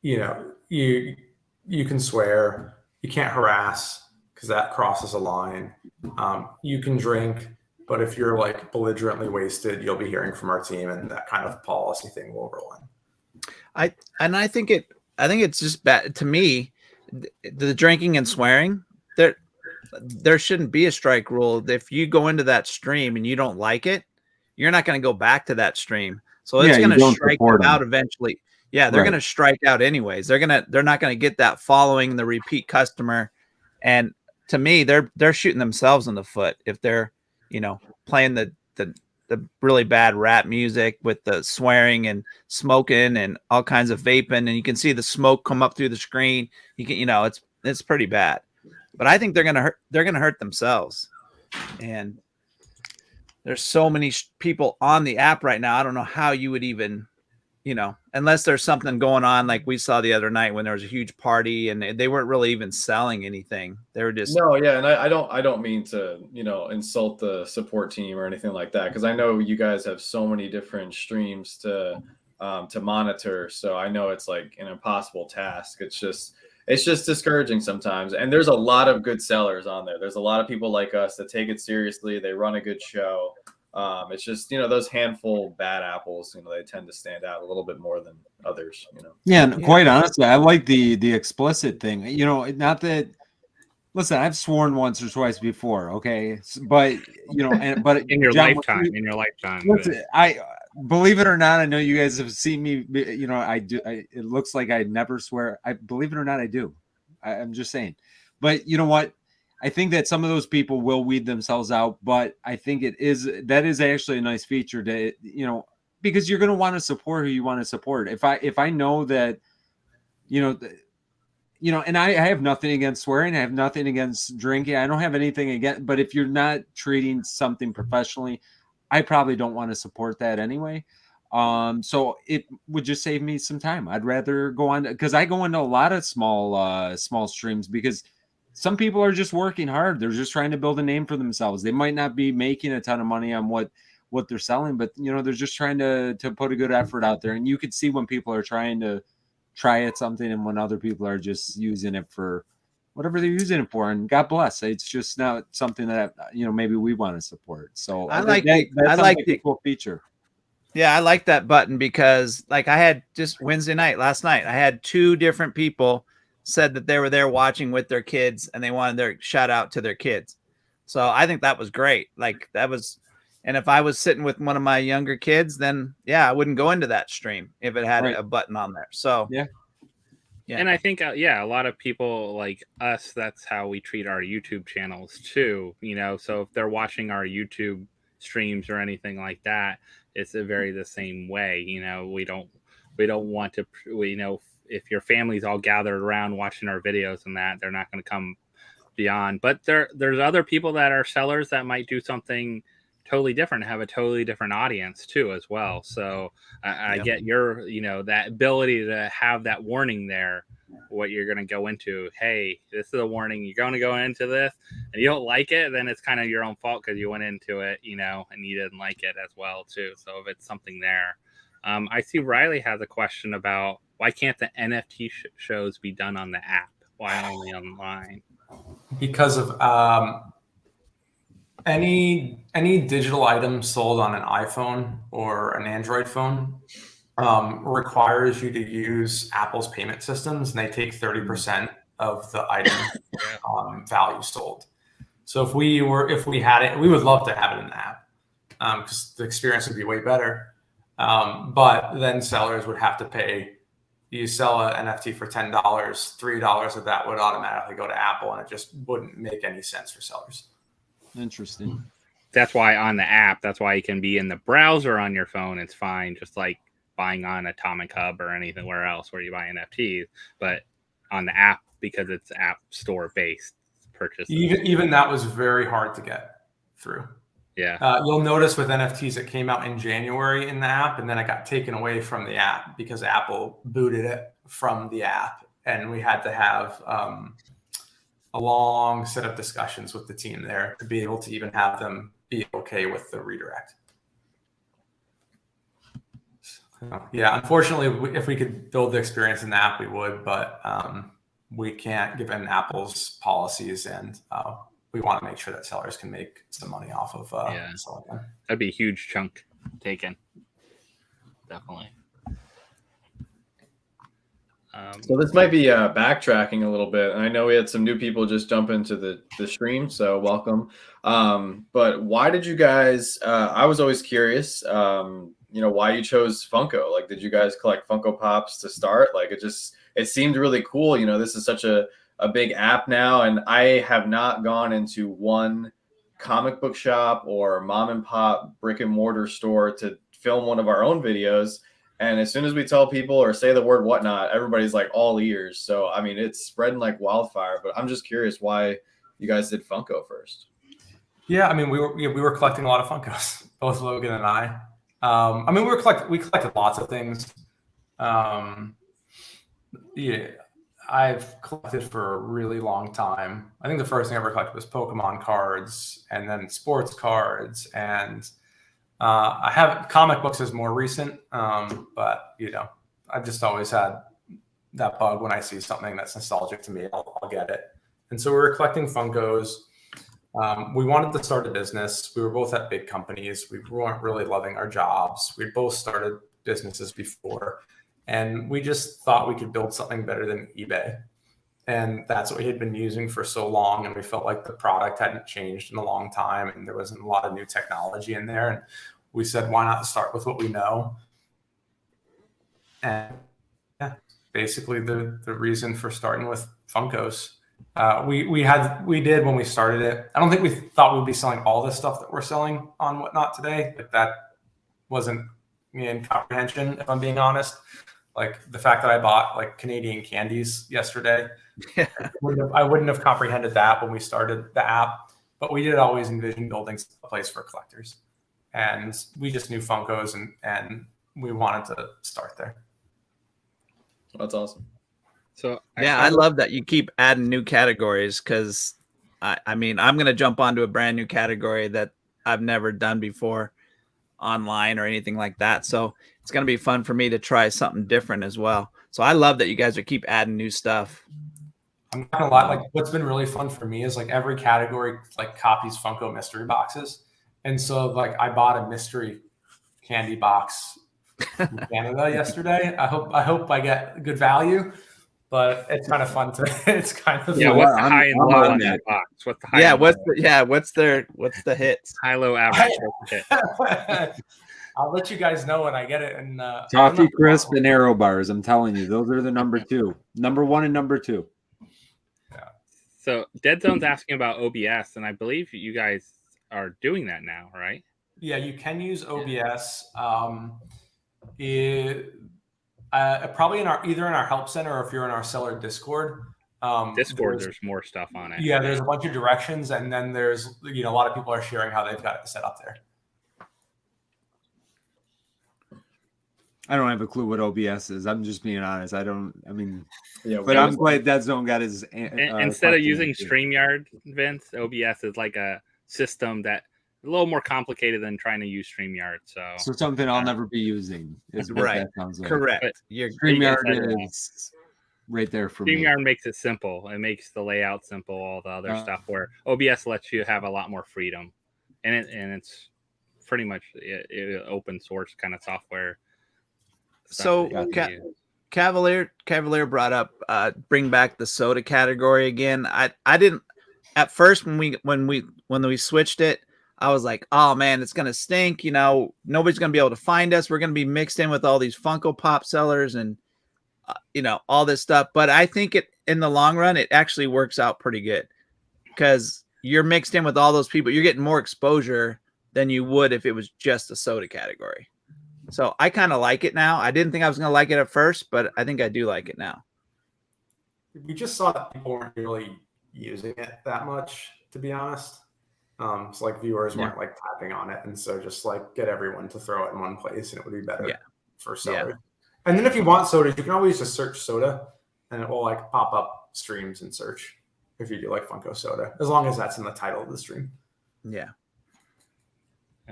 You can swear. You can't harass because that crosses a line. You can drink, but if you're belligerently wasted, you'll be hearing from our team, and that kind of policy thing will roll in. I think it's just bad to me. The drinking and swearing, there shouldn't be a strike rule. If you go into that stream and you don't like it, you're not going to go back to that stream. So it's going to strike them out eventually. Yeah, they're going to strike out anyways. They're not going to get that following, the repeat customer. And to me, they're shooting themselves in the foot if they're, playing the really bad rap music with the swearing and smoking and all kinds of vaping, and you can see the smoke come up through the screen. You can, it's pretty bad. But I think they're gonna hurt themselves. And there's so many people on the app right now. I don't know how you would even you know, unless there's something going on like we saw the other night when there was a huge party and they weren't really even selling anything. They were just No, yeah, and I don't mean to, you know, insult the support team or anything like that, because I know you guys have so many different streams to monitor. So I know it's like an impossible task. It's just discouraging sometimes. And there's a lot of good sellers on there. There's a lot of people like us that take it seriously. They run a good show. It's just, you know, those handful bad apples, you know, they tend to stand out a little bit more than others, you know. Yeah, and quite honestly, I like the explicit thing. You know, not that. Listen, I've sworn once or twice before, okay, but you know, but in your John, lifetime. Listen, I believe it or not, I know you guys have seen me. You know, I do. It looks like I never swear. I believe it or not, I do. I'm just saying. But you know what? I think that some of those people will weed themselves out, but I think that is actually a nice feature to, you know, because you're going to want to support who you want to support. If I know that, you know, and I have nothing against swearing. I have nothing against drinking. I don't have anything against, but if you're not treating something professionally, I probably don't want to support that anyway. So it would just save me some time. I'd rather go on, because I go into a lot of small streams because some people are just working hard. They're just trying to build a name for themselves. They might not be making a ton of money on what they're selling, but you know, they're just trying to put a good effort out there. And you could see when people are trying to try at something and when other people are just using it for whatever they're using it for. And God bless. It's just not something that, you know, maybe we want to support. So I like the cool feature. Yeah, I like that button because like I had just Wednesday night, last night, I had 2 different people said that they were there watching with their kids and they wanted their shout out to their kids. So I think that was great. Like that was, and if I was sitting with one of my younger kids, then yeah, I wouldn't go into that stream if it had a button on there. So yeah. And I think, a lot of people like us, that's how we treat our YouTube channels too, you know, so if they're watching our YouTube streams or anything like that, it's the same way, you know, we don't want to, you know, if your family's all gathered around watching our videos and that, they're not going to come beyond. But there's other people that are sellers that might do something totally different, have a totally different audience too as well. So I get your, you know, that ability to have that warning there, what you're going to go into. Hey, this is a warning. You're going to go into this and you don't like it, then it's kind of your own fault because you went into it, you know, and you didn't like it as well too. So if it's something there, I see Riley has a question about why can't the NFT shows be done on the app? Why only online? Because of any digital item sold on an iPhone or an Android phone requires you to use Apple's payment systems, and they take 30% of the item value sold. So if we had it, we would love to have it in the app because the experience would be way better. But then sellers would have to pay. You sell an NFT for $10, $3 of that would automatically go to Apple, and it just wouldn't make any sense for sellers. Interesting. That's why on the app, that's why you can be in the browser on your phone. It's fine, just like buying on Atomic Hub or anywhere else where you buy NFTs. But on the app, because it's app store based purchase. Even that was very hard to get through. Yeah. You'll notice with NFTs, it came out in January in the app, and then it got taken away from the app because Apple booted it from the app. And we had to have a long set of discussions with the team there to be able to even have them be okay with the redirect. Yeah, unfortunately, if we could build the experience in the app, we would, but we can't given Apple's policies, and we want to make sure that sellers can make some money off of selling them. That'd be a huge chunk taken. Definitely. So this might be backtracking a little bit, and I know we had some new people just jump into the stream, so welcome. But why did you guys? I was always curious, you know, why you chose Funko. Like, did you guys collect Funko Pops to start? Like, it seemed really cool. You know, this is such a big app now, and I have not gone into one comic book shop or mom and pop brick and mortar store to film one of our own videos. And as soon as we tell people or say the word whatnot, everybody's like all ears. So, I mean, it's spreading like wildfire, but I'm just curious why you guys did Funko first. Yeah. I mean, we were collecting a lot of Funkos, both Logan and I. I mean, we collected lots of things. Yeah, I've collected for a really long time. I think the first thing I ever collected was Pokemon cards, and then sports cards, and I have comic books as more recent. But I've just always had that bug when I see something that's nostalgic to me, I'll get it. And so we were collecting Funkos. We wanted to start a business. We were both at big companies. We weren't really loving our jobs. We both started businesses before. And we just thought we could build something better than eBay. And that's what we had been using for so long. And we felt like the product hadn't changed in a long time. And there wasn't a lot of new technology in there. And we said, why not start with what we know? And yeah, basically the reason for starting with Funkos. We did when we started it. I don't think we thought we'd be selling all this stuff that we're selling on Whatnot today. But that wasn't in comprehension, if I'm being honest. Like the fact that I bought like Canadian candies yesterday, I wouldn't have comprehended that when we started the app, but we did always envision building a place for collectors, and we just knew Funkos and we wanted to start there. That's awesome. So I love that you keep adding new categories, because I mean, I'm going to jump onto a brand new category that I've never done before online or anything like that. So it's going to be fun for me to try something different as well. So I love that you guys are keep adding new stuff. I'm not gonna lie, like what's been really fun for me is like every category like copies Funko mystery boxes. And so like I bought a mystery candy box from Canada yesterday. I hope I get good value, but it's kind of fun to what's the high and low on that box? What's the high what's the hits? High low average hit. I'll let you guys know when I get it. And Toffee Crisp and Arrow Bars. I'm telling you, those are the number 1 and number 2. Yeah. So Dead Zone's asking about OBS, and I believe you guys are doing that now, right? Yeah, you can use OBS. Probably either in our help center or if you're in our seller Discord. There's more stuff on it. Yeah, there's a bunch of directions, and then there's a lot of people are sharing how they've got it set up there. I don't have a clue what OBS is. I'm just being honest. But Yeah, I'm glad Dead Zone got his. Instead of using StreamYard, Vince, OBS is like a system that a little more complicated than trying to use StreamYard. So something I'll never be using is what that sounds like. Correct. StreamYard is right there for me. StreamYard makes it simple. It makes the layout simple, all the other stuff, where OBS lets you have a lot more freedom. And it's pretty much open source kind of software. So Cavalier brought up bring back the soda category again. I didn't at first when we switched it, I was like, oh man, it's gonna stink. Nobody's gonna be able to find us. We're gonna be mixed in with all these Funko Pop sellers and all this stuff. But I think in the long run, it actually works out pretty good, because you're mixed in with all those people. You're getting more exposure than you would if it was just a soda category. So I kind of like it now. I didn't think I was going to like it at first, but I think I do like it now. We just saw that people weren't really using it that much, to be honest. So like viewers weren't like tapping on it. And so just like get everyone to throw it in one place and it would be better for sellers. Yeah. And then if you want sodas, you can always just search soda and it will like pop up streams and search if you do like Funko soda, as long as that's in the title of the stream. Yeah.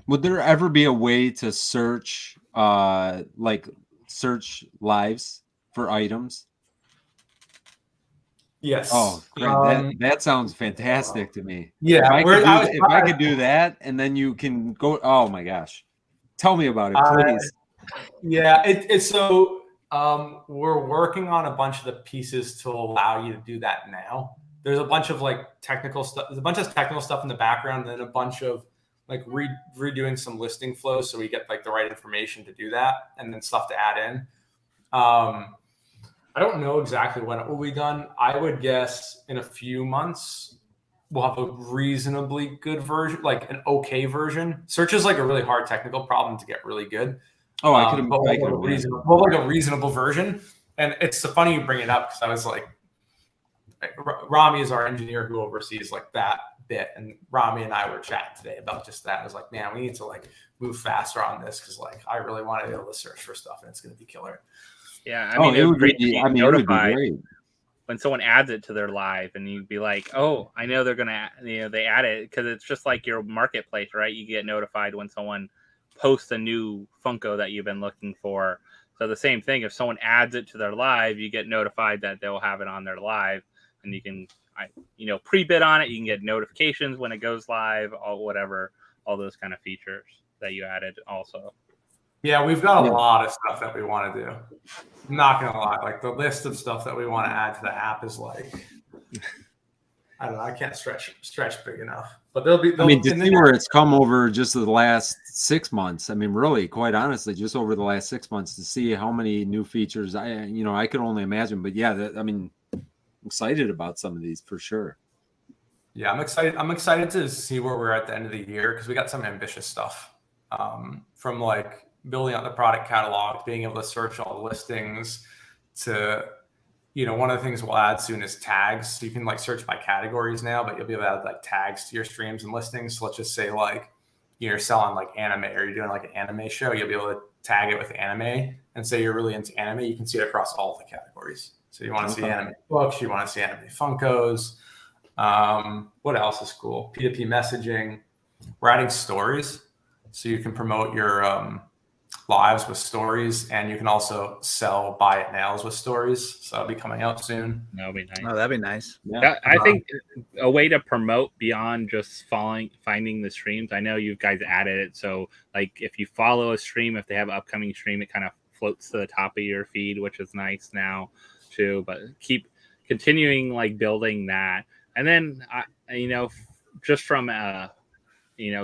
Would there ever be a way to search search lives for items? Yes. Oh, great. That sounds fantastic to me. Yeah. If I could do that, and then you can go. Oh my gosh, tell me about it, please. It's so we're working on a bunch of the pieces to allow you to do that now. There's a bunch of like technical stuff. There's a bunch of technical stuff in the background, and then a bunch of like redoing some listing flows so we get like the right information to do that, and then stuff to add in. I don't know exactly when it will be done. I would guess in a few months we'll have a reasonably good version, like an okay version. Search is like a really hard technical problem to get really good. Oh, I could like a reasonable version. And it's so funny you bring it up, because I was like Rami is our engineer who oversees like that bit, and Rami and I were chatting today about just that. I was like, man, we need to like move faster on this, because like I really want to be able to search for stuff and it's going to be killer. Yeah, I mean, it would great be. to I mean, it would be notified great. when someone adds it to their live, and you'd be like, "Oh, I know they're gonna, they add it," because it's just like your marketplace, right? You get notified when someone posts a new Funko that you've been looking for. So the same thing, if someone adds it to their live, you get notified that they'll have it on their live, and you can, pre-bid on it. You can get notifications when it goes live, all those kind of features that you added also. Yeah, we've got a lot of stuff that we want to do. I'm not gonna lie, like the list of stuff that we want to add to the app is like, I don't know, I can't stretch big enough. But to see where it's come over just the last 6 months. I mean, really, quite honestly, just over the last 6 months to see how many new features I can only imagine. But yeah, I'm excited about some of these for sure. Yeah, I'm excited. I'm excited to see where we're at the end of the year because we got some ambitious stuff from like building out the product catalog, being able to search all the listings to, one of the things we'll add soon is tags. So you can like search by categories now, but you'll be able to add like tags to your streams and listings. So let's just say like you're selling like anime or you're doing like an anime show, you'll be able to tag it with anime and say you're really into anime. You can see it across all the categories. So you want to see anime books, you want to see anime Funkos. What else is cool? P2P messaging. We're adding stories. So you can promote your lives with stories, and you can also sell buy it nails with stories. So that'll be coming out soon. That'll be nice. Oh, that'd be nice. Yeah. I think a way to promote beyond just finding the streams. I know you guys added it, so like if you follow a stream, if they have an upcoming stream, it kind of floats to the top of your feed, which is nice now too. But keep continuing like building that, and then just from a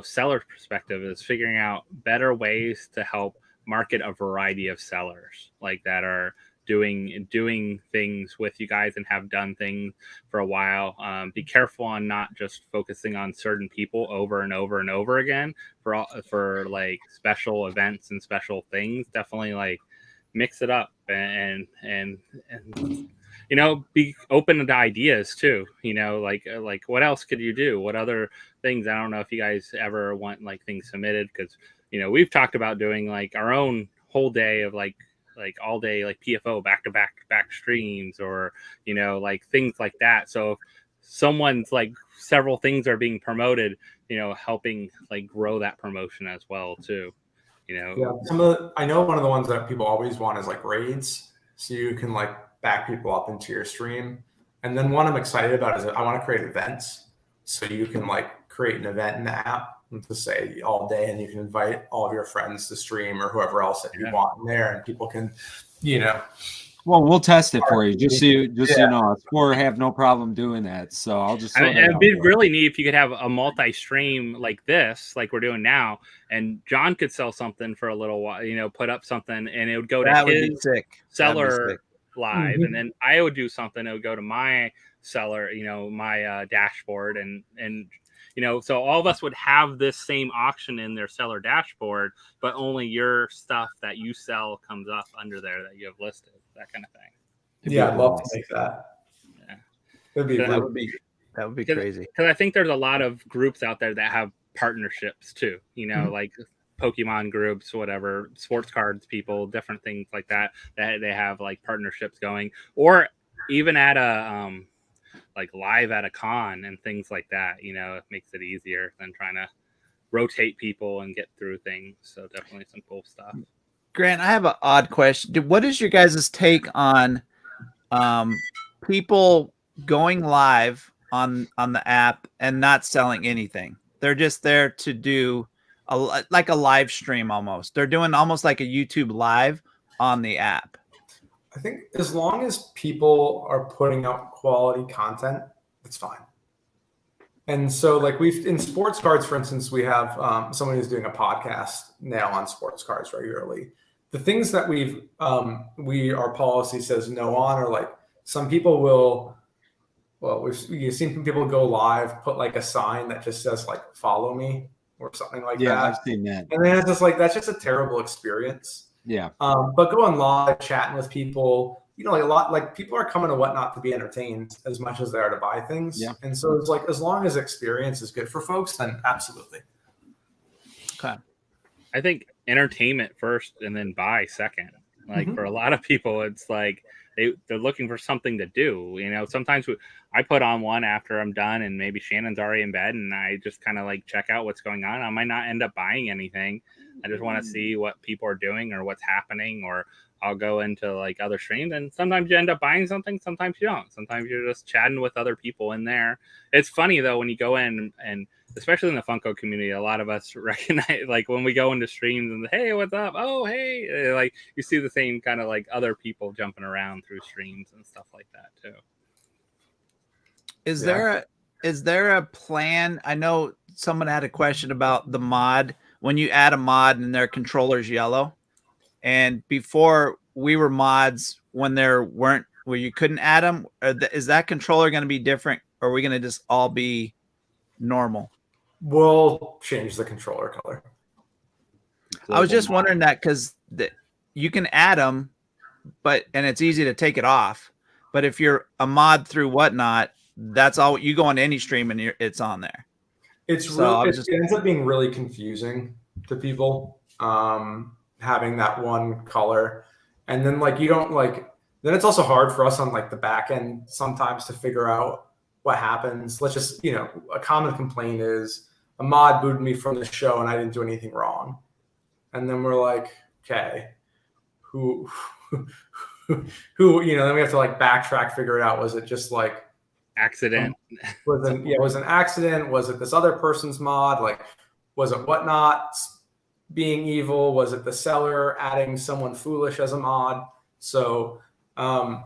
seller perspective, is figuring out better ways to help market a variety of sellers like that are doing things with you guys and have done things for a while. Be careful on not just focusing on certain people over and over and over again for like special events and special things. Definitely like mix it up and be open to ideas too. Like what else could you do? What other things? I don't know if you guys ever want like things submitted, because we've talked about doing like our own whole day of like all day like PFO back to back streams or like things like that. So if someone's like several things are being promoted, helping like grow that promotion as well too. Yeah, I know one of the ones that people always want is like raids, so you can like back people up into your stream. And then one I'm excited about is I want to create events, so you can like create an event in the app to say all day, and you can invite all of your friends to stream or whoever else that you want in there, and people can, Well, we'll test it for you. Just so you know, Score have no problem doing that. So I'll just. It'd be really neat if you could have a multi-stream like this, like we're doing now, and John could sell something for a little while. Put up something, and it would go to his seller live, and then I would do something. It would go to my seller, my dashboard, and so all of us would have this same auction in their seller dashboard, but only your stuff that you sell comes up under there that you have listed, that kind of thing. Yeah, I'd love to make that. Yeah, that would be crazy. Because I think there's a lot of groups out there that have partnerships too. Like Pokemon groups, whatever, sports cards people, different things like that they have like partnerships going, or even at a like live at a con and things like that. It makes it easier than trying to rotate people and get through things. So definitely some cool stuff. Grant, I have an odd question. What is your guys' take on people going live on the app and not selling anything? They're just there to do like a live stream almost. They're doing almost like a YouTube live on the app. I think as long as people are putting out quality content, it's fine. And so like in sports cards, for instance, we have someone who's doing a podcast now on sports cards regularly. The things that our policy says no on are like some people will, you've seen people go live, put like a sign that just says like, follow me or something like that. Yeah, I've seen that. And then it's just like, that's just a terrible experience. Yeah. But going live, chatting with people, like a lot, like people are coming to Whatnot to be entertained as much as they are to buy things. Yeah. And so it's like, as long as experience is good for folks, then absolutely. Okay. I think entertainment first and then buy second. Like for a lot of people, it's like they're looking for something to do. You know, sometimes I put on one after I'm done, and maybe Shannon's already in bed, and I just kind of like check out what's going on. I might not end up buying anything. I just want to see what people are doing or what's happening, or I'll go into like other streams, and sometimes you end up buying something, sometimes you don't. Sometimes you're just chatting with other people in there. It's funny though when you go in, and especially in the Funko community, a lot of us recognize, like when we go into streams and hey, what's up? Oh, hey, like you see the same kind of like other people jumping around through streams and stuff like that too. Is there a plan? I know someone had a question about the mod. When you add a mod and their controller's yellow, and before we were mods when there weren't, where you couldn't add them, is that controller going to be different, or are we going to just all be normal? We'll change the controller color. I was just wondering that because you can add them, and it's easy to take it off. But if you're a mod through whatnot, that's all. You go on any stream and it's on there. It's really, it ends up being really confusing to people, having that one color, and then like you don't like. Then it's also hard for us on like the back end sometimes to figure out what happens. Let's just, a common complaint is a mod booted me from the show and I didn't do anything wrong. And then we're like, okay, who, then we have to like backtrack, figure it out. Was it just like accident? Was an accident? Was it this other person's mod? Like, was it whatnot being evil? Was it the seller adding someone foolish as a mod? So, you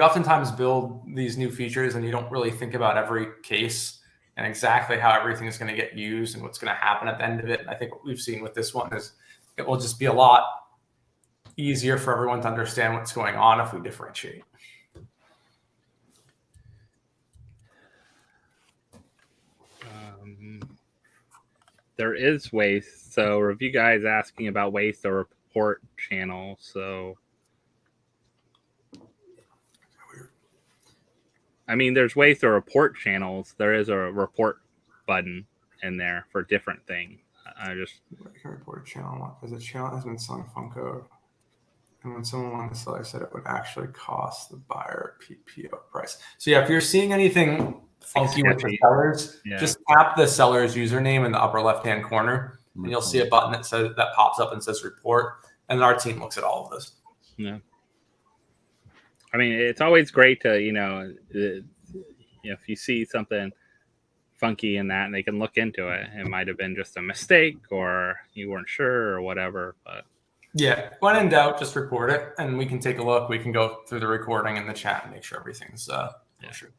oftentimes build these new features and you don't really think about every case and exactly how everything is going to get used and what's going to happen at the end of it. And I think what we've seen with this one is it will just be a lot easier for everyone to understand what's going on if we differentiate. There is waste. So review guys asking about waste or report channel. So I mean, there's ways to report channels. There is a report button in there for different things. I just report a channel because the channel has been selling Funko, and when someone wanted to sell, I said it would actually cost the buyer PPO price. So yeah, if you're seeing anything funky with the sellers, just tap the seller's username in the upper left-hand corner, and you'll see a button that pops up and says report, and our team looks at all of this. Yeah. I mean, it's always great to, if you see something funky in that and they can look into it. It might have been just a mistake or you weren't sure or whatever. But yeah, when in doubt, just report it and we can take a look. We can go through the recording in the chat and make sure everything's true.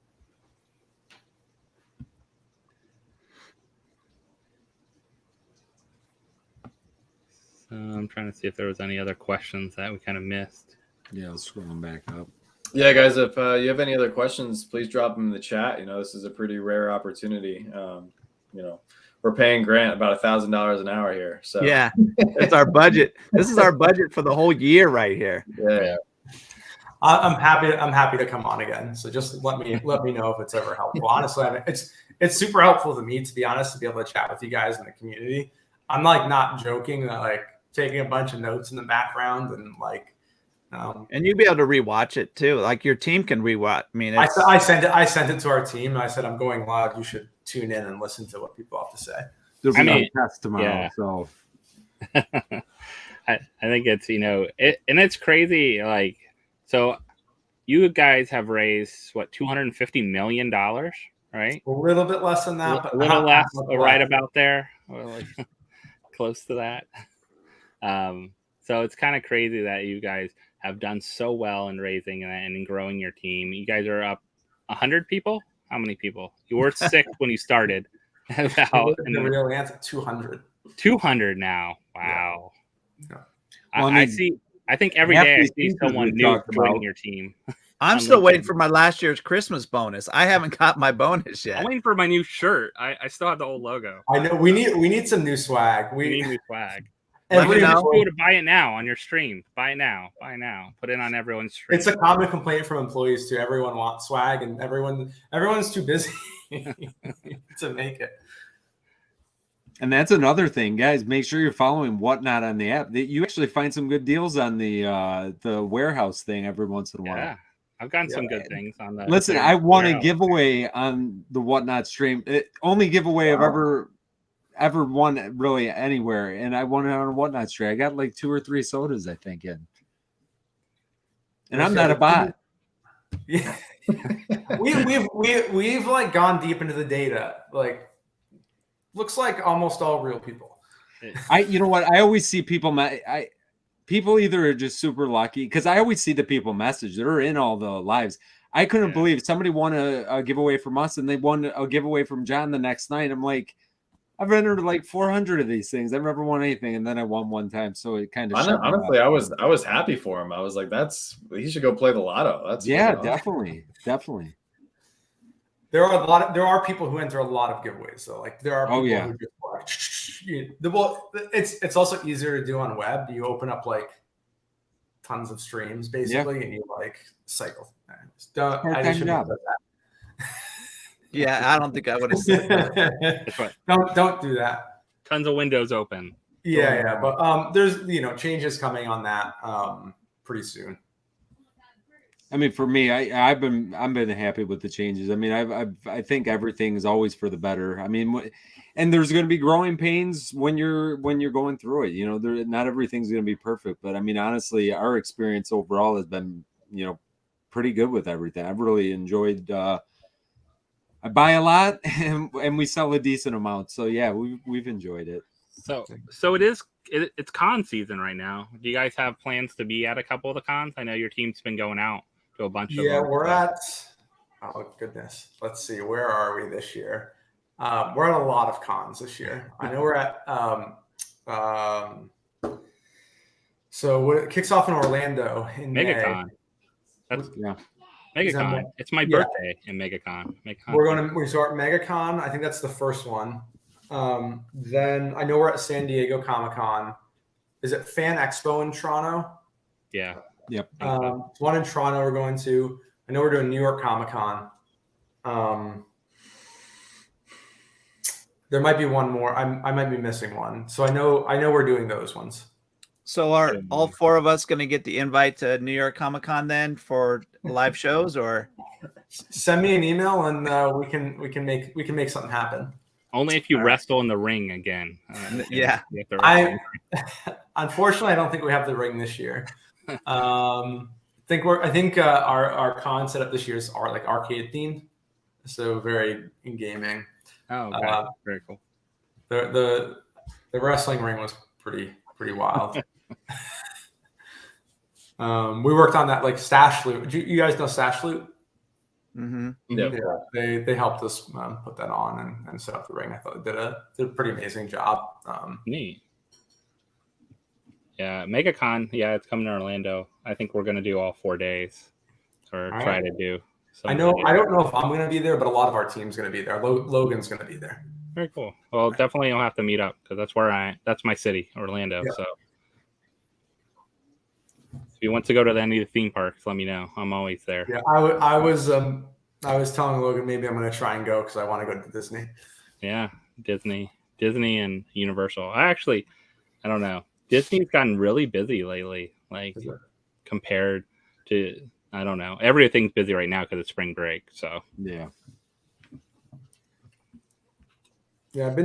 So I'm trying to see if there was any other questions that we kind of missed. Yeah, I'll scroll them back up. Yeah, guys, if you have any other questions, please drop them in the chat. This is a pretty rare opportunity. We're paying Grant about $1,000 an hour here. So yeah, it's our budget. This is our budget for the whole year right here. Yeah. I'm happy to come on again. So just let me know if it's ever helpful. Honestly, it's super helpful to me, to be honest, to be able to chat with you guys in the community. I'm like not joking that like taking a bunch of notes in the background and like. And you'd be able to rewatch it too. Like your team can rewatch. I mean, I sent it to our team. And I said, I'm going live. You should tune in and listen to what people have to say. There'll be no test tomorrow. Yeah. So I think it's, and it's crazy. Like, so you guys have raised what, $250 million, right? A little bit less than that, but a little less, right about there, or like close to that. So it's kind of crazy that you guys have done so well in raising and in growing your team. You guys are up 100 people. How many people? You were 6 when you started. The real answer, 200. 200 now. Wow. Yeah. I think every day I see someone new joining your team. I'm still waiting for my last year's Christmas bonus. I haven't got my bonus yet. I'm waiting for my new shirt. I still have the old logo. I know we need some new swag. We need new swag. Everyone to buy it now on your stream. Buy it now. Put it on everyone's stream. It's a common complaint from employees too. Everyone wants swag, and everyone's too busy to make it. And that's another thing, guys. Make sure you're following Whatnot on the app. You actually find some good deals on the warehouse thing every once in a while. Yeah, I've gotten some good things on that. Listen, I won a giveaway on the Whatnot stream. Only giveaway I've ever won really anywhere, and I won it on a Whatnot stream. I got like 2 or 3 sodas, I think, in. And I'm not a bot. Yeah, we've like gone deep into the data. Like, looks like almost all real people. You know what? I always see people. People either are just super lucky, because I always see the people message. They're in all the lives. I couldn't believe somebody won a giveaway from us, and they won a giveaway from John the next night. I'm like, I've entered like 400 of these things. I've never won anything, and then I won one time, so it kind of honestly, I was happy for him. I was like, he should go play the lotto. That's definitely. There are people who enter a lot of giveaways. So like there are people who just it's also easier to do on web. You open up like tons of streams basically, and you like cycle. Yeah, I don't think I would have said that. Don't do that. Tons of windows open. Yeah, but there's changes coming on that pretty soon. I mean, for me, I've been happy with the changes. I mean, I think everything is always for the better. I mean, and there's going to be growing pains when you're going through it. Not everything's going to be perfect, but I mean, honestly, our experience overall has been pretty good with everything. I've really enjoyed. I buy a lot, and we sell a decent amount. So yeah, we've enjoyed it. So it's con season right now. Do you guys have plans to be at a couple of the cons? I know your team's been going out to a bunch of them. Yeah, we're at, oh goodness, let's see, where are we this year? We're at a lot of cons this year. I know we're at so what it kicks off in Orlando in MegaCon. MegaCon. It's my birthday in MegaCon. We start MegaCon. I think that's the first one. Then I know we're at San Diego Comic-Con. Is it Fan Expo in Toronto? Yeah. Yep. One in Toronto we're going to. I know we're doing New York Comic-Con. There might be one more. I might be missing one. So I know we're doing those ones. So are all 4 of us going to get the invite to New York Comic-Con then for live shows, or send me an email and we can make something happen. Only if you wrestle in the ring again. Yeah. Unfortunately, I don't think we have the ring this year. I think our con setup this year is like arcade themed, so very in gaming. Oh, okay. Very cool. The wrestling ring was pretty wild. We worked on that like Stash Loot. You guys know Stash Loot? Mm-hmm. Yeah, they helped us put that on and set up the ring. I thought they did a pretty amazing job. Neat. Yeah, MegaCon. Yeah, it's coming to Orlando. I think we're gonna do all 4 days, or try to do. I don't know if I'm gonna be there, but a lot of our team's gonna be there. Logan's gonna be there. Very cool. Well, definitely you'll have to meet up because that's my city, Orlando. Yeah. So if you want to go to any of the theme parks, let me know. I'm always there. Yeah, I was telling Logan maybe I'm going to try and go because I want to go to Disney. Yeah, Disney and Universal. I don't know. Disney's gotten really busy lately, like compared to, I don't know. Everything's busy right now because it's spring break. So yeah. Yeah, I've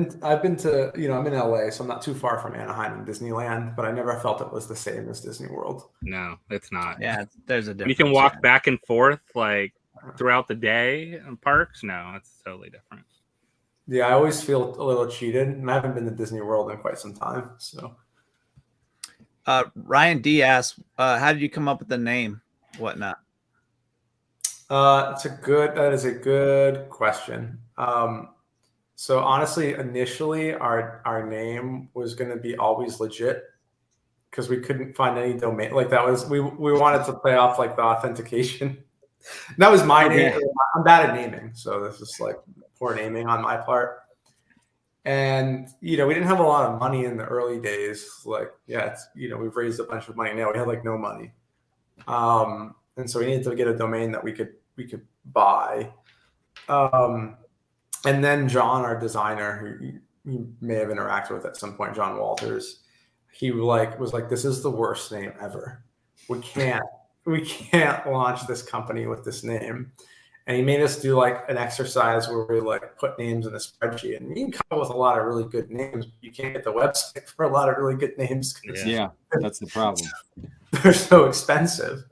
been to, I'm in LA, so I'm not too far from Anaheim and Disneyland, but I never felt it was the same as Disney World. No, it's not. Yeah, there's a difference. You can walk back and forth like throughout the day in parks. No, it's totally different. Yeah, I always feel a little cheated, and I haven't been to Disney World in quite some time. So, Ryan D asks, how did you come up with the name Whatnot? That is a good question. So honestly, initially our name was going to be Always Legit because we couldn't find any domain. Like that was, we wanted to play off like the authentication. That was my name. I'm bad at naming. So this is like poor naming on my part. And, we didn't have a lot of money in the early days. Like, we've raised a bunch of money now. We had like no money. And so we needed to get a domain that we could buy. And then John, our designer, who you may have interacted with at some point, John Walters. He was like, this is the worst name ever. We can't launch this company with this name. And he made us do like an exercise where we like put names in a spreadsheet, and you can come up with a lot of really good names, but you can't get the website for a lot of really good names. Yeah, that's the problem. They're so expensive.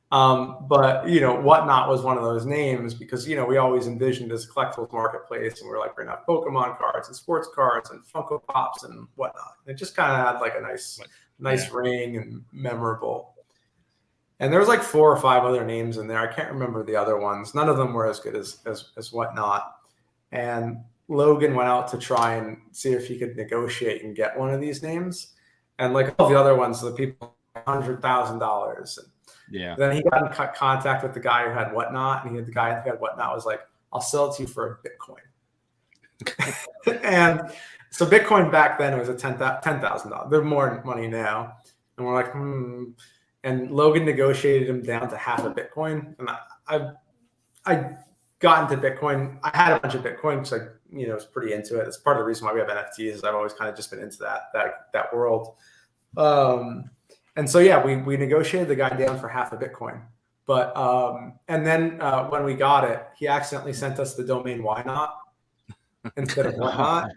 But Whatnot was one of those names because we always envisioned this collectibles marketplace, and we were like, we're gonna have Pokemon cards and sports cards and Funko Pops and whatnot. It just kind of had like a nice ring and memorable. And there was like 4 or 5 other names in there. I can't remember the other ones. None of them were as good as Whatnot. And Logan went out to try and see if he could negotiate and get one of these names. And like all the other ones, the people $100,000. Yeah. Then he got in contact with the guy who had Whatnot, and the guy who had Whatnot was like, "I'll sell it to you for a Bitcoin." And so Bitcoin back then was a $10,000. They're more money now, and we're like, And Logan negotiated him down to half a Bitcoin, and I got into Bitcoin. I had a bunch of Bitcoin because I was pretty into it. It's part of the reason why we have NFTs. Is I've always kind of just been into that world. And so we negotiated the guy down for half a Bitcoin. But and then when we got it, he accidentally sent us the domain Why Not instead of Whatnot.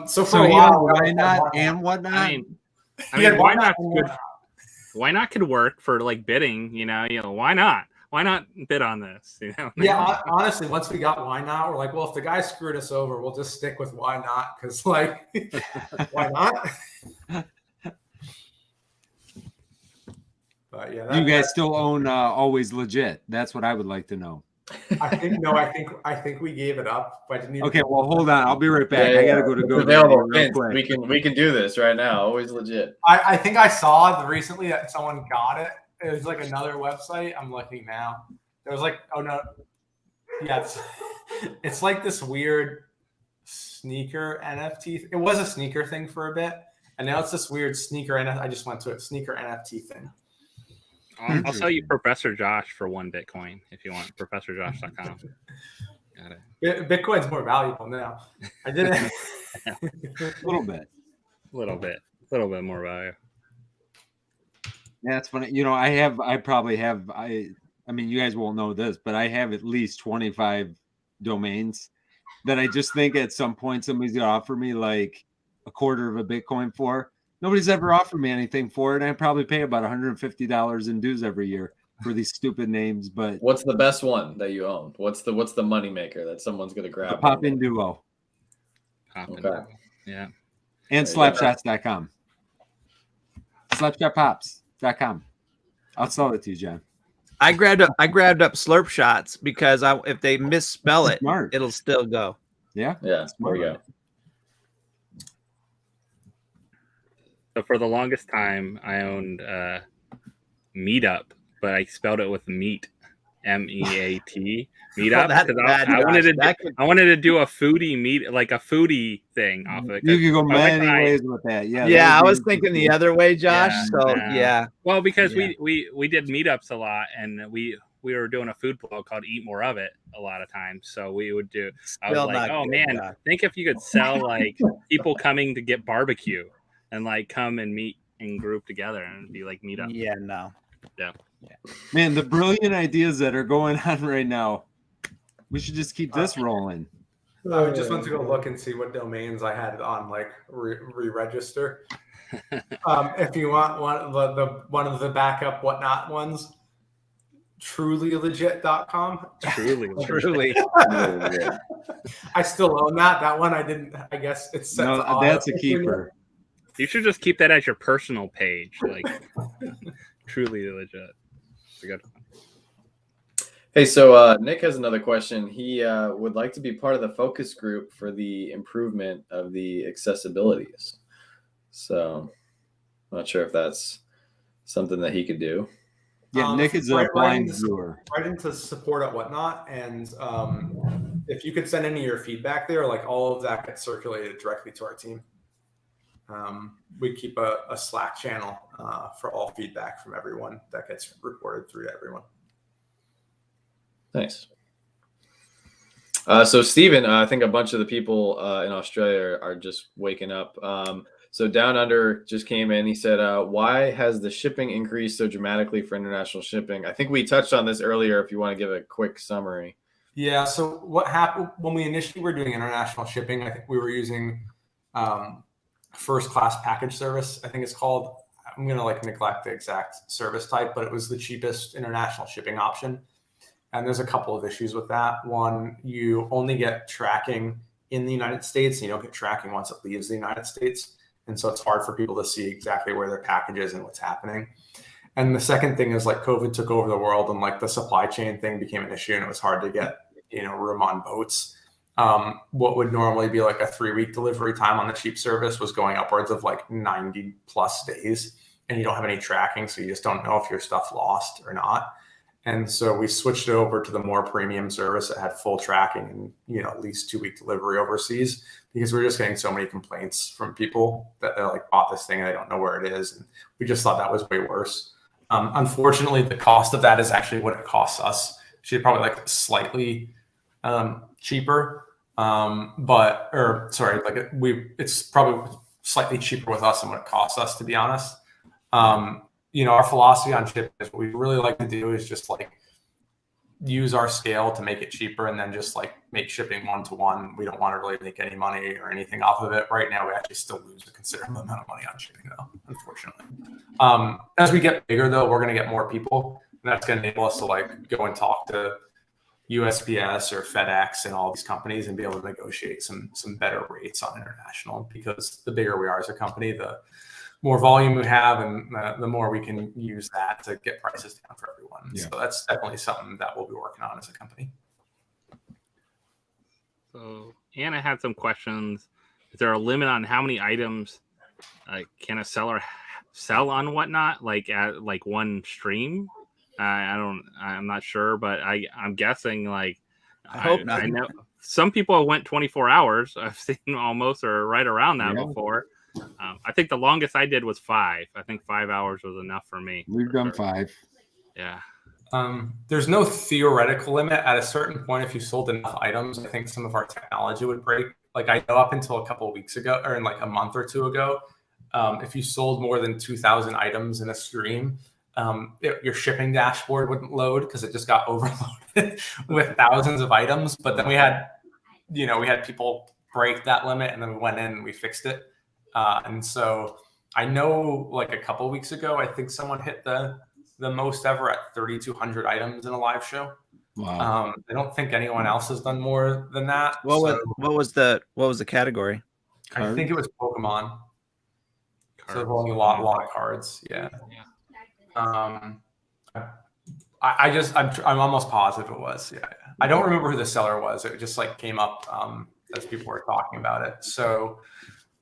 So for a while, Why Not and Whatnot. I mean, why not? Why not could work for like bidding? Why not? Why not bid on this? Yeah, honestly, once we got Why Not, we're like, well, if the guy screwed us over, we'll just stick with Why Not, because like, why not? But yeah, you guys still own Always Legit? That's what I would like to know. I think we gave it up. But I didn't even okay, well, hold on. I'll be right back. Yeah, I gotta go available. We can do this right now. Always Legit. I think I saw recently that someone got it. It was like another website. I'm looking now. There was like, oh no, yeah, it's like this weird sneaker NFT. It was a sneaker thing for a bit, and now it's this weird sneaker. And I just went to it. Sneaker NFT thing. I'll sell you ProfessorJosh for 1 Bitcoin if you want. ProfessorJosh.com. Got it. Bitcoin's more valuable now. I did it. A little bit more value. Yeah, it's funny. I mean, you guys won't know this, but I have at least 25 domains that I just think at some point somebody's gonna offer me like a quarter of a Bitcoin for. Nobody's ever offered me anything for it. I probably pay about $150 in dues every year for these stupid names. But what's the best one that you own? What's the money maker that someone's gonna grab? The Poppin Duo. Duo. Yeah. And Slapshots.com. Slapshotpops.com. I'll sell it to you, John. I grabbed up Slurp Shots because if they misspell it, Smart. It'll still go. Yeah. Yeah. There we go. So for the longest time, I owned Meetup, but I spelled it with meat, MEAT, Meetup, because I wanted to do a foodie meet, like a foodie thing off of it. You can go many ways with that. Yeah. Yeah, I was thinking the other way, Josh. Well, because we did meetups a lot, and we were doing a food blog called Eat More of It a lot of times. So we would do. I was like, oh man, think if you could sell like people coming to get barbecue. And like come and meet and group together and be like meet up. Yeah, no. Yeah. Man, the brilliant ideas that are going on right now. We should just keep this rolling. I just went to go look and see what domains I had on like re-register. If you want one of the backup Whatnot ones, trulylegit.com. Truly. I still own that. That one I didn't. I guess it's set to that's a keeper. You should just keep that as your personal page, like Truly Legit. It's a good one. Hey, so Nick has another question. He would like to be part of the focus group for the improvement of the accessibilities. So I'm not sure if that's something that he could do. Yeah, Nick is a blind viewer. Right into support at Whatnot, and if you could send any of your feedback there, like all of that gets circulated directly to our team. We keep a Slack channel for all feedback from everyone that gets reported through to everyone. Nice. So Steven, I think a bunch of the people in Australia are just waking up. So Down Under just came in. He said, why has the shipping increased so dramatically for international shipping? I think we touched on this earlier if you want to give a quick summary. Yeah, so what happened when we initially were doing international shipping, I think we were using first class package service, I think it's called. I'm going to like neglect the exact service type, but it was the cheapest international shipping option. And there's a couple of issues with that. One, you only get tracking in the United States, and you don't get tracking once it leaves the United States. And so it's hard for people to see exactly where their package is and what's happening. And the second thing is like COVID took over the world, and like the supply chain thing became an issue, and it was hard to get, room on boats. What would normally be like a 3-week delivery time on the cheap service was going upwards of like 90 plus days, and you don't have any tracking. So you just don't know if your stuff lost or not. And so we switched it over to the more premium service that had full tracking and, at least 2-week delivery overseas, because we're just getting so many complaints from people that they're like bought this thing and they don't know where it is. And we just thought that was way worse. Unfortunately, the cost of that is actually what it costs us. She's probably like slightly cheaper, it's probably slightly cheaper with us than what it costs us, to be honest. Our philosophy on shipping is what we really like to do is just like use our scale to make it cheaper, and then just like make shipping one-to-one. We don't want to really make any money or anything off of it. Right now, we actually still lose a considerable amount of money on shipping, though, unfortunately. As we get bigger, though, we're going to get more people, and that's going to enable us to like go and talk to USPS or FedEx and all these companies and be able to negotiate some better rates on international, because the bigger we are as a company, the more volume we have, and the more we can use that to get prices down for everyone. Yeah. So that's definitely something that we'll be working on as a company. So Anna had some questions. Is there a limit on how many items can a seller sell on whatnot, like at like one stream? I'm not sure, but I'm guessing like I hope not. I know some people went 24 hours. I've seen almost or right around that before. I think the longest I did was 5. I think 5 hours was enough for me. We've done 5. Yeah. There's no theoretical limit. At a certain point, if you sold enough items, I think some of our technology would break. Like I know up until a couple of weeks ago, or in like a month or two ago, if you sold more than 2,000 items in a stream, your shipping dashboard wouldn't load because it just got overloaded with thousands of items. But then we had people break that limit, and then we went in and we fixed it. And so I know like a couple of weeks ago, I think someone hit the most ever at 3,200 items in a live show. Wow. I don't think anyone else has done more than that. What was the category? I think it was Pokemon. So there's only a lot of cards. Yeah. I'm almost positive it was. Yeah. I don't remember who the seller was. It just like came up as people were talking about it. So,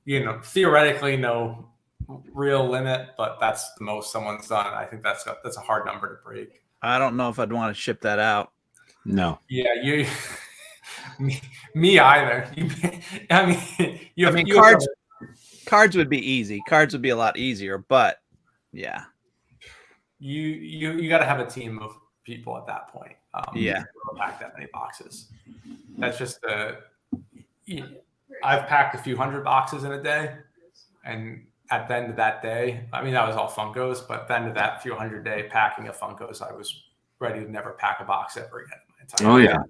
theoretically no real limit, but that's the most someone's done. I think that's a hard number to break. I don't know if I'd want to ship that out. No. Yeah, me either. Cards would be easy. Cards would be a lot easier, but yeah. You got to have a team of people at that point. To pack that many boxes. That's just I've packed a few hundred boxes in a day, and at the end of that day, that was all Funkos, but at the end of that few hundred day packing of Funkos, I was ready to never pack a box ever again. Oh yeah.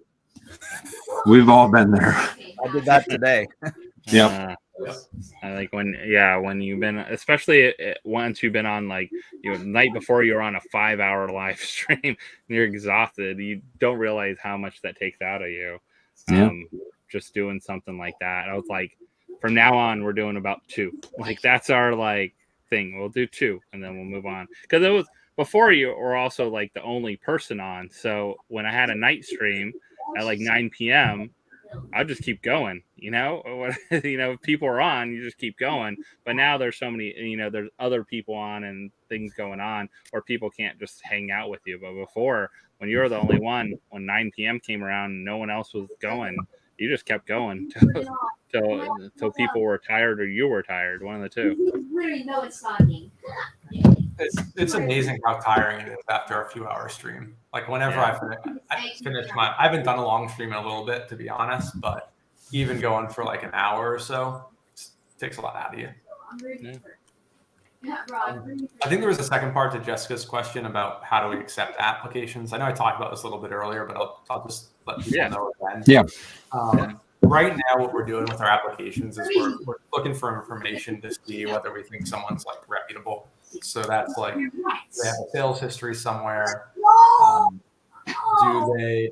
We've all been there. I did that today. Yep. I like when you've been, especially once you've been on like night before you're on a 5-hour live stream and you're exhausted, you don't realize how much that takes out of you. Just doing something like that. I was like, from now on we're doing about 2. Like that's our like thing. We'll do 2 and then we'll move on, because it was before you were also like the only person on. So when I had a night stream at like 9 p.m. I'll just keep going, if people are on, you just keep going. But now there's so many, there's other people on and things going on, or people can't just hang out with you. But before, when you were the only one, when 9 p.m. came around and no one else was going, you just kept going till people were tired or you were tired, one of the two. It's amazing how tiring it is after a few hour stream. Like whenever I finish I haven't done a long stream in a little bit, to be honest, but even going for like an hour or so takes a lot out of you. I think there was a second part to Jessica's question about how do we accept applications. I know I talked about this a little bit earlier, but I'll just let people know again. Yeah. Right now, what we're doing with our applications is we're looking for information to see whether we think someone's like reputable. So that's like, do they have a sales history somewhere? Do they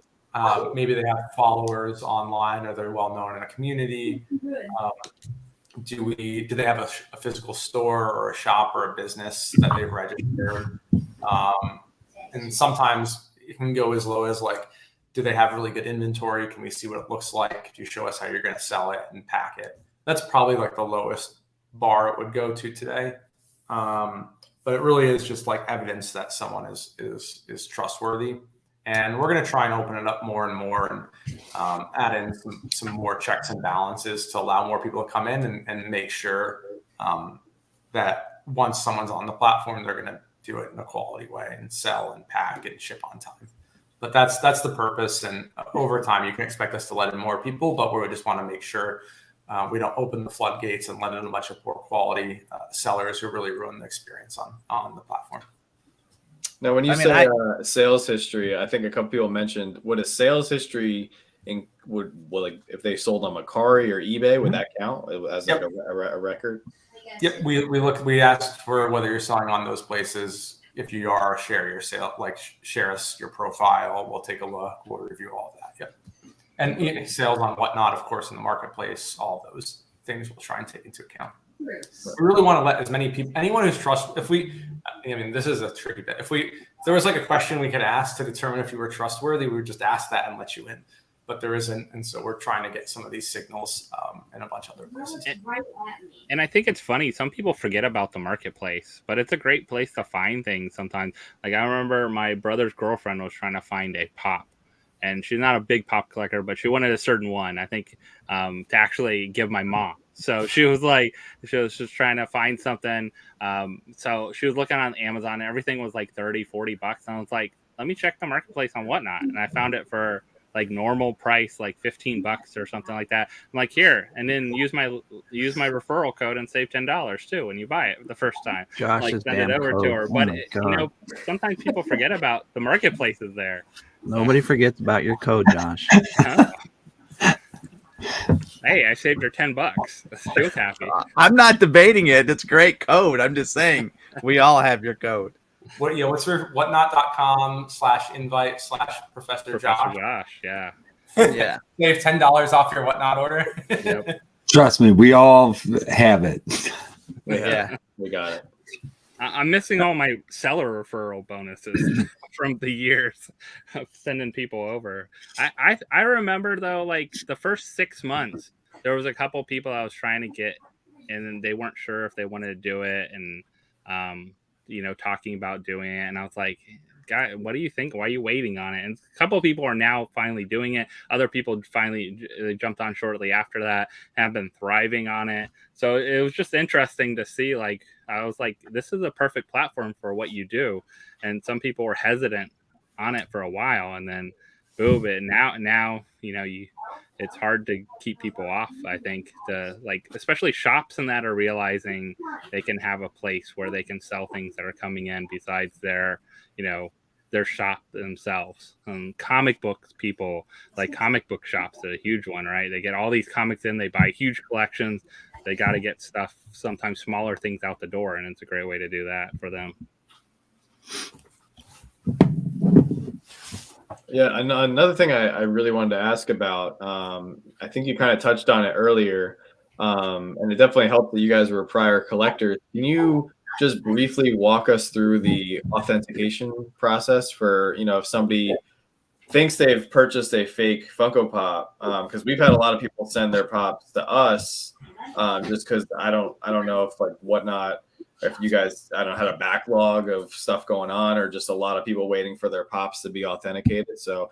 maybe they have followers online, or they're well known in a community? Do they have a physical store or a shop or a business that they've registered? And sometimes it can go as low as like, do they have really good inventory? Can we see what it looks like? Could you show us how you're going to sell it and pack it? That's probably like the lowest bar it would go to today. But it really is just like evidence that someone is trustworthy. And we're going to try and open it up more and more, and add in some more checks and balances to allow more people to come in and make sure that once someone's on the platform, they're going to do it in a quality way and sell and pack and ship on time. But that's the purpose. And over time, you can expect us to let in more people, but we just want to make sure we don't open the floodgates and let in a bunch of poor quality sellers who really ruin the experience on the platform. Now, when you say sales history, I think a couple people mentioned, would a sales history would like if they sold on Mercari or eBay, would that count as like a record? Yep, we asked for whether you're selling on those places. If you are, share your sale, like share us your profile. We'll take a look. We'll review all of that. Yep. And sales on whatnot, of course, in the marketplace, all those things we'll try and take into account. We really want to let as many people, anyone who's this is a tricky bit. If there was like a question we could ask to determine if you were trustworthy, we would just ask that and let you in. But there isn't, and so we're trying to get some of these signals in a bunch of other places. And I think it's funny, some people forget about the marketplace, but it's a great place to find things sometimes. Like I remember my brother's girlfriend was trying to find a pop, and she's not a big pop collector, but she wanted a certain one, I think, to actually give my mom. So she was just trying to find something. So she was looking on Amazon, and everything was like $30-$40. And I was like, let me check the marketplace on Whatnot. And I found it for like normal price, like $15 or something like that. I'm like, here, and then use my referral code and save $10 too when you buy it the first time. Josh, like send it over to her. But sometimes people forget about the marketplaces there. Nobody forgets about your code, Josh. Hey, I saved her $10. She was happy. I'm not debating it. It's great code. I'm just saying we all have your code. What's your whatnot.com/invite/ProfessorJosh? Yeah. Yeah. Save $10 off your Whatnot order. Yep. Trust me, we all have it. Yeah. We got it. I'm missing all my seller referral bonuses from the years of sending people over. I remember though, like the first 6 months, there was a couple people I was trying to get, and they weren't sure if they wanted to do it, and talking about doing it, and I was like, "Guy, what do you think? Why are you waiting on it?" And a couple of people are now finally doing it. Other people finally jumped on shortly after that and have been thriving on it. So it was just interesting to see. Like I was like, "This is a perfect platform for what you do." And some people were hesitant on it for a while, and then boom, it now it's hard to keep people off. I think especially shops and that are realizing they can have a place where they can sell things that are coming in besides their shop themselves. Comic books people, like comic book shops, are a huge one, right? They get all these comics in, they buy huge collections. They got to get stuff, sometimes smaller things, out the door, and it's a great way to do that for them. Yeah, another thing I really wanted to ask about, I think you kind of touched on it earlier, and it definitely helped that you guys were prior collectors. Can you just briefly walk us through the authentication process for, if somebody thinks they've purchased a fake Funko Pop, because we've had a lot of people send their pops to us, just because I don't know if like Whatnot, if you guys, I don't know, had a backlog of stuff going on, or just a lot of people waiting for their pops to be authenticated. So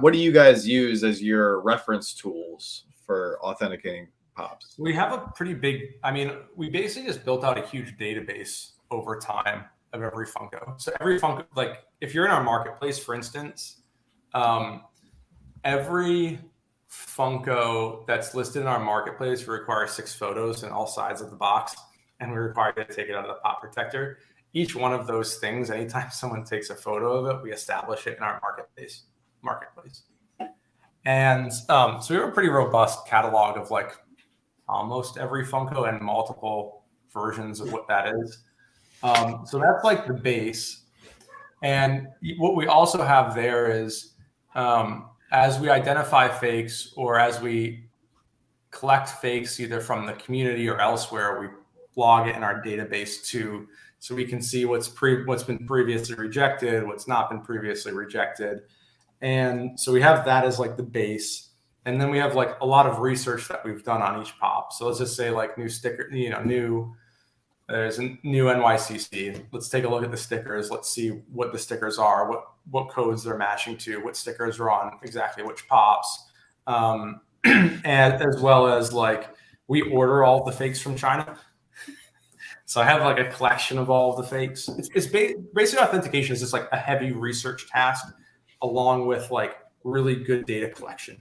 what do you guys use as your reference tools for authenticating pops? We have a pretty big, we basically just built out a huge database over time of every Funko. So every Funko, like if you're in our marketplace, for instance, every Funko that's listed in our marketplace requires 6 photos in all sides of the box, and we require you to take it out of the pop protector. Each one of those things, anytime someone takes a photo of it, we establish it in our marketplace. And so we have a pretty robust catalog of like almost every Funko and multiple versions of what that is. So that's like the base. And what we also have there is as we identify fakes or as we collect fakes either from the community or elsewhere, we log it in our database too, so we can see what's been previously rejected, what's not been previously rejected. And so we have that as like the base. And then we have like a lot of research that we've done on each pop. So let's just say like new sticker, there's a new NYCC. Let's take a look at the stickers. Let's see what the stickers are, what codes they're matching to, what stickers are on exactly which pops. And as well as like we order all the fakes from China. So I have like a collection of all of the fakes. It's basically authentication is just like a heavy research task along with like really good data collection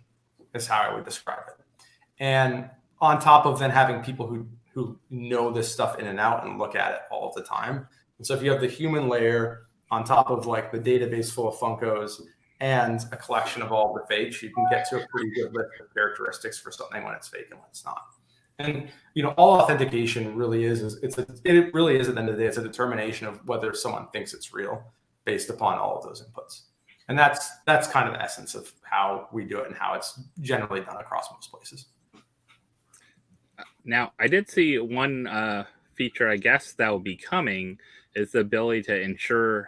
is how I would describe it. And on top of then having people who know this stuff in and out and look at it all the time. And so if you have the human layer on top of like the database full of Funkos and a collection of all the fakes, you can get to a pretty good list of characteristics for something when it's fake and when it's not. And all authentication really is it really is at the end of the day, it's a determination of whether someone thinks it's real based upon all of those inputs. And that's kind of the essence of how we do it and how it's generally done across most places. Now, I did see one feature, I guess, that will be coming is the ability to insure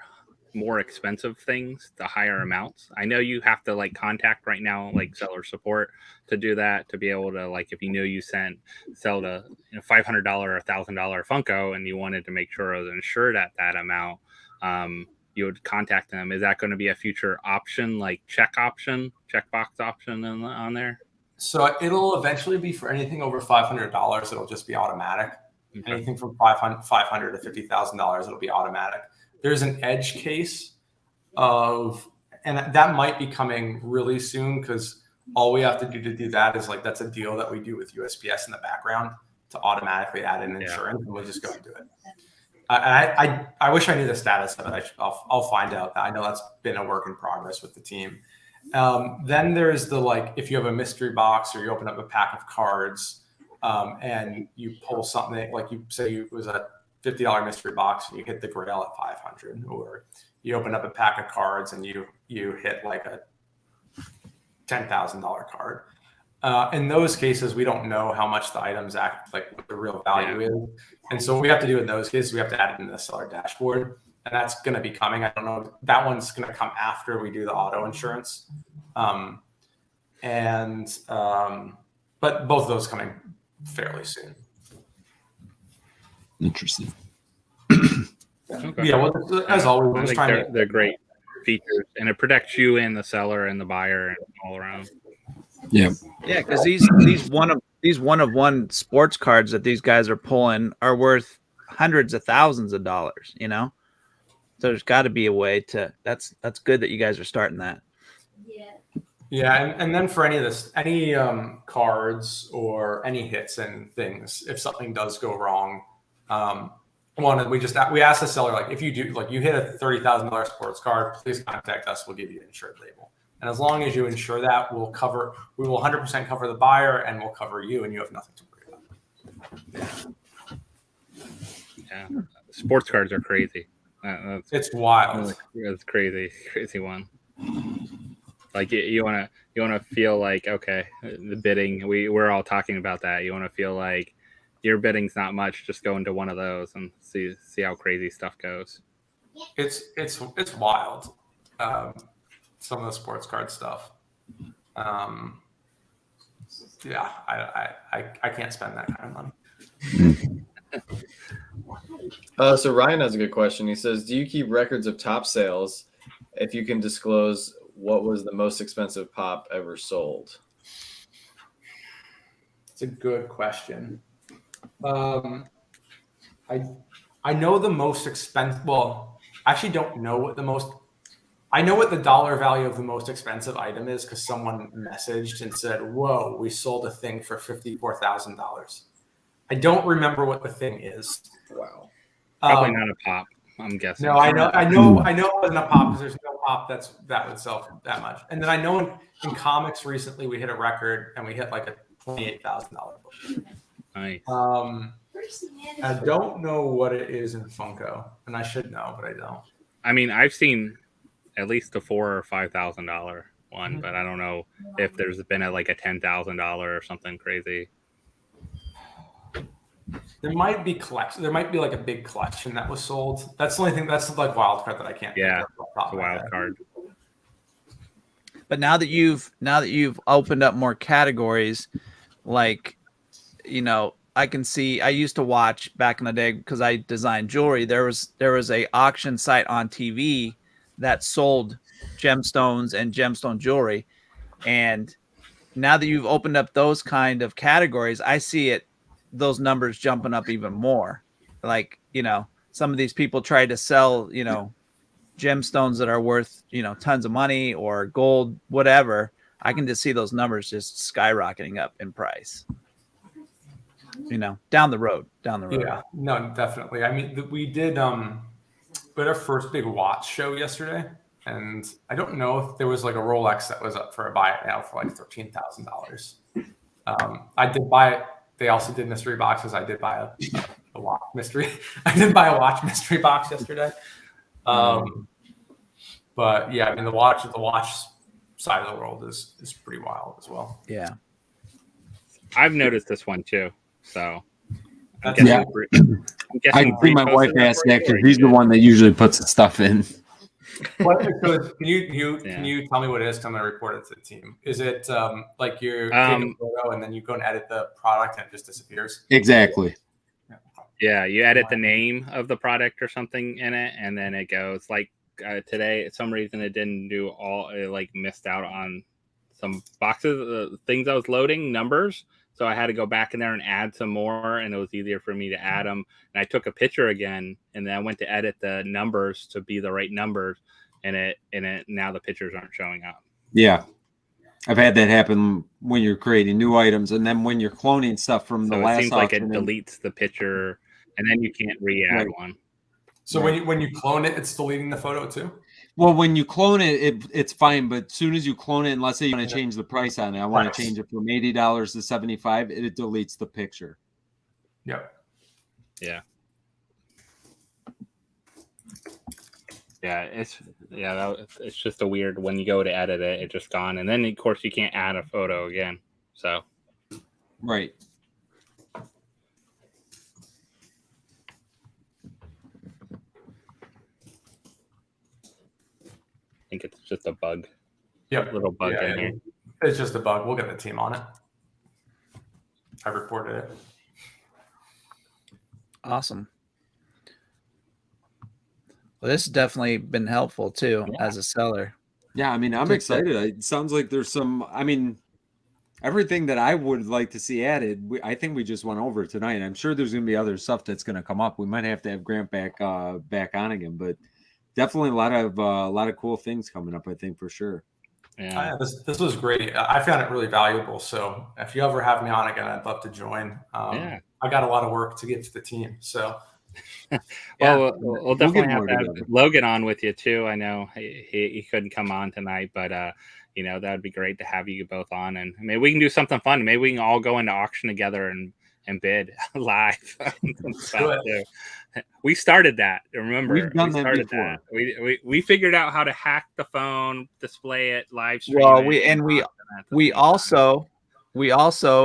more expensive things to higher amounts. I know you have to like contact right now, like seller support to do that, to be able to like, if you knew you sell a $500 or $1,000 Funko and you wanted to make sure it was insured at that amount, you would contact them. Is that going to be a future option, like checkbox option on there? So it'll eventually be for anything over $500. It'll just be automatic. Okay. Anything from $500 to $50,000, it'll be automatic. There's an edge case and that might be coming really soon because all we have to do that is like that's a deal that we do with USPS in the background to automatically add in insurance, and we'll just go and do it. I wish I knew the status of it. I'll find out. I know that's been a work in progress with the team. Then there's the like if you have a mystery box or you open up a pack of cards and you pull something like you say it was a $50 mystery box and you hit the grail at 500, or you open up a pack of cards and you hit like a $10,000 card. In those cases, we don't know how much the items act like what the real value is. And so what we have to do in those cases, we have to add it in the seller dashboard, and that's going to be coming. I don't know. That one's going to come after we do the auto insurance. But both of those coming fairly soon. Interesting. Okay. Yeah, well, as always, we're just trying to. They're great features, and it protects you and the seller and the buyer and all around. Yeah, because these one of one sports cards that these guys are pulling are worth hundreds of thousands of dollars. So there's got to be a way to. That's good that you guys are starting that. Yeah, and then for any cards or any hits and things, if something does go wrong, we ask the seller, like, if you do, like, you hit a $30,000 sports card, please contact us. We'll give you an insured label. And as long as you insure that, we will 100% cover the buyer and we'll cover you, and you have nothing to worry about. Yeah, sports cards are crazy. It's wild. It's crazy one. Like you want to feel like, okay, the bidding. We're all talking about that. You want to feel like your bidding's not much. Just go into one of those and see how crazy stuff goes. It's wild. Some of the sports card stuff. Yeah, I can't spend that kind of money. So Ryan has a good question. He says, do you keep records of top sales? If you can disclose, what was the most expensive pop ever sold? It's a good question. I I know the most expensive. Well, I actually don't know what the most. I know what the dollar value of the most expensive item is because someone messaged and said, "Whoa, we sold a thing for $54,000." I don't remember what the thing is. Wow. Probably not a pop. I'm guessing. No, I know it wasn't a pop because there's no pop that would sell for that much. And then I know in comics recently we hit a record and we hit like a $28,000 book. Nice. I don't know what it is in Funko, and I should know, but I don't. I mean, I've seen at least a $4,000 or $5,000 one, but I don't know if there's been a $10,000 or something crazy. There might be collection. There might be like a big collection that was sold. That's the only thing. That's like wild card that I can't. Yeah, it's a wild card. But now that you've opened up more categories, like, I can see. I used to watch back in the day because I designed jewelry. There was a auction site on TV that sold gemstones and gemstone jewelry, and now that you've opened up those kind of categories, I see those numbers jumping up even more. Like, some of these people try to sell, gemstones that are worth, tons of money or gold, whatever. I can just see those numbers just skyrocketing up in price. Down the road. Yeah, no, definitely. I mean, we had our first big watch show yesterday, and I don't know if there was like a Rolex that was up for a buy it now for like $13,000. I did buy it. They also did mystery boxes. I did buy a watch mystery. I did buy a watch mystery box yesterday. But yeah, I mean the watch side of the world is pretty wild as well. Yeah, I've noticed this one too. So I'm Yeah. guessing I can see my wife ask that because he's the one that usually puts the stuff in. Can you tell me what it is? I'm going to report it to the team. Is it like you're taking a photo and then you go and edit the product and it just disappears? Exactly. Yeah, you edit the name of the product or something in it, and then it goes like today. For some reason, it didn't do all. It missed out on some boxes, things I was loading, numbers. So I had to go back in there and add some more, and it was easier for me to add them. And I took a picture again, and then I went to edit the numbers to be the right numbers, and it now the pictures aren't showing up. Yeah. I've had that happen when you're creating new items, and then when you're cloning stuff from the last it seems like it auction, deletes the picture, and then you can't re-add one. So when you clone it, it's deleting the photo too? Well, when you clone it, it's fine. But as soon as you clone it, and let's say you want to change the price on it, I want to change it from $80 to $75, it deletes the picture. Yep. Yeah. Yeah, it's just a weird when you go to edit it, it's just gone, and then of course you can't add a photo again. So. Right. I think it's just a bug. Yep. A little bug in here. It's just a bug. We'll get the team on it. I reported it. Awesome. Well, this has definitely been helpful too as a seller. Yeah, I mean, I'm excited. It sounds like there's some. I mean, everything that I would like to see added. I think we just went over tonight. I'm sure there's going to be other stuff that's going to come up. We might have to have Grant back on again, but. Definitely a lot of cool things coming up, I think, for sure. Yeah, this was great. I found it really valuable. So if you ever have me on again, I'd love to join. I got a lot of work to get to the team. So we'll definitely have to have Logan on with you too. I know he couldn't come on tonight, but that would be great to have you both on, and maybe we can do something fun. Maybe we can all go into auction together and bid live. We started that. Remember, we've done that before. We figured out how to hack the phone, display it, live stream. Well, we also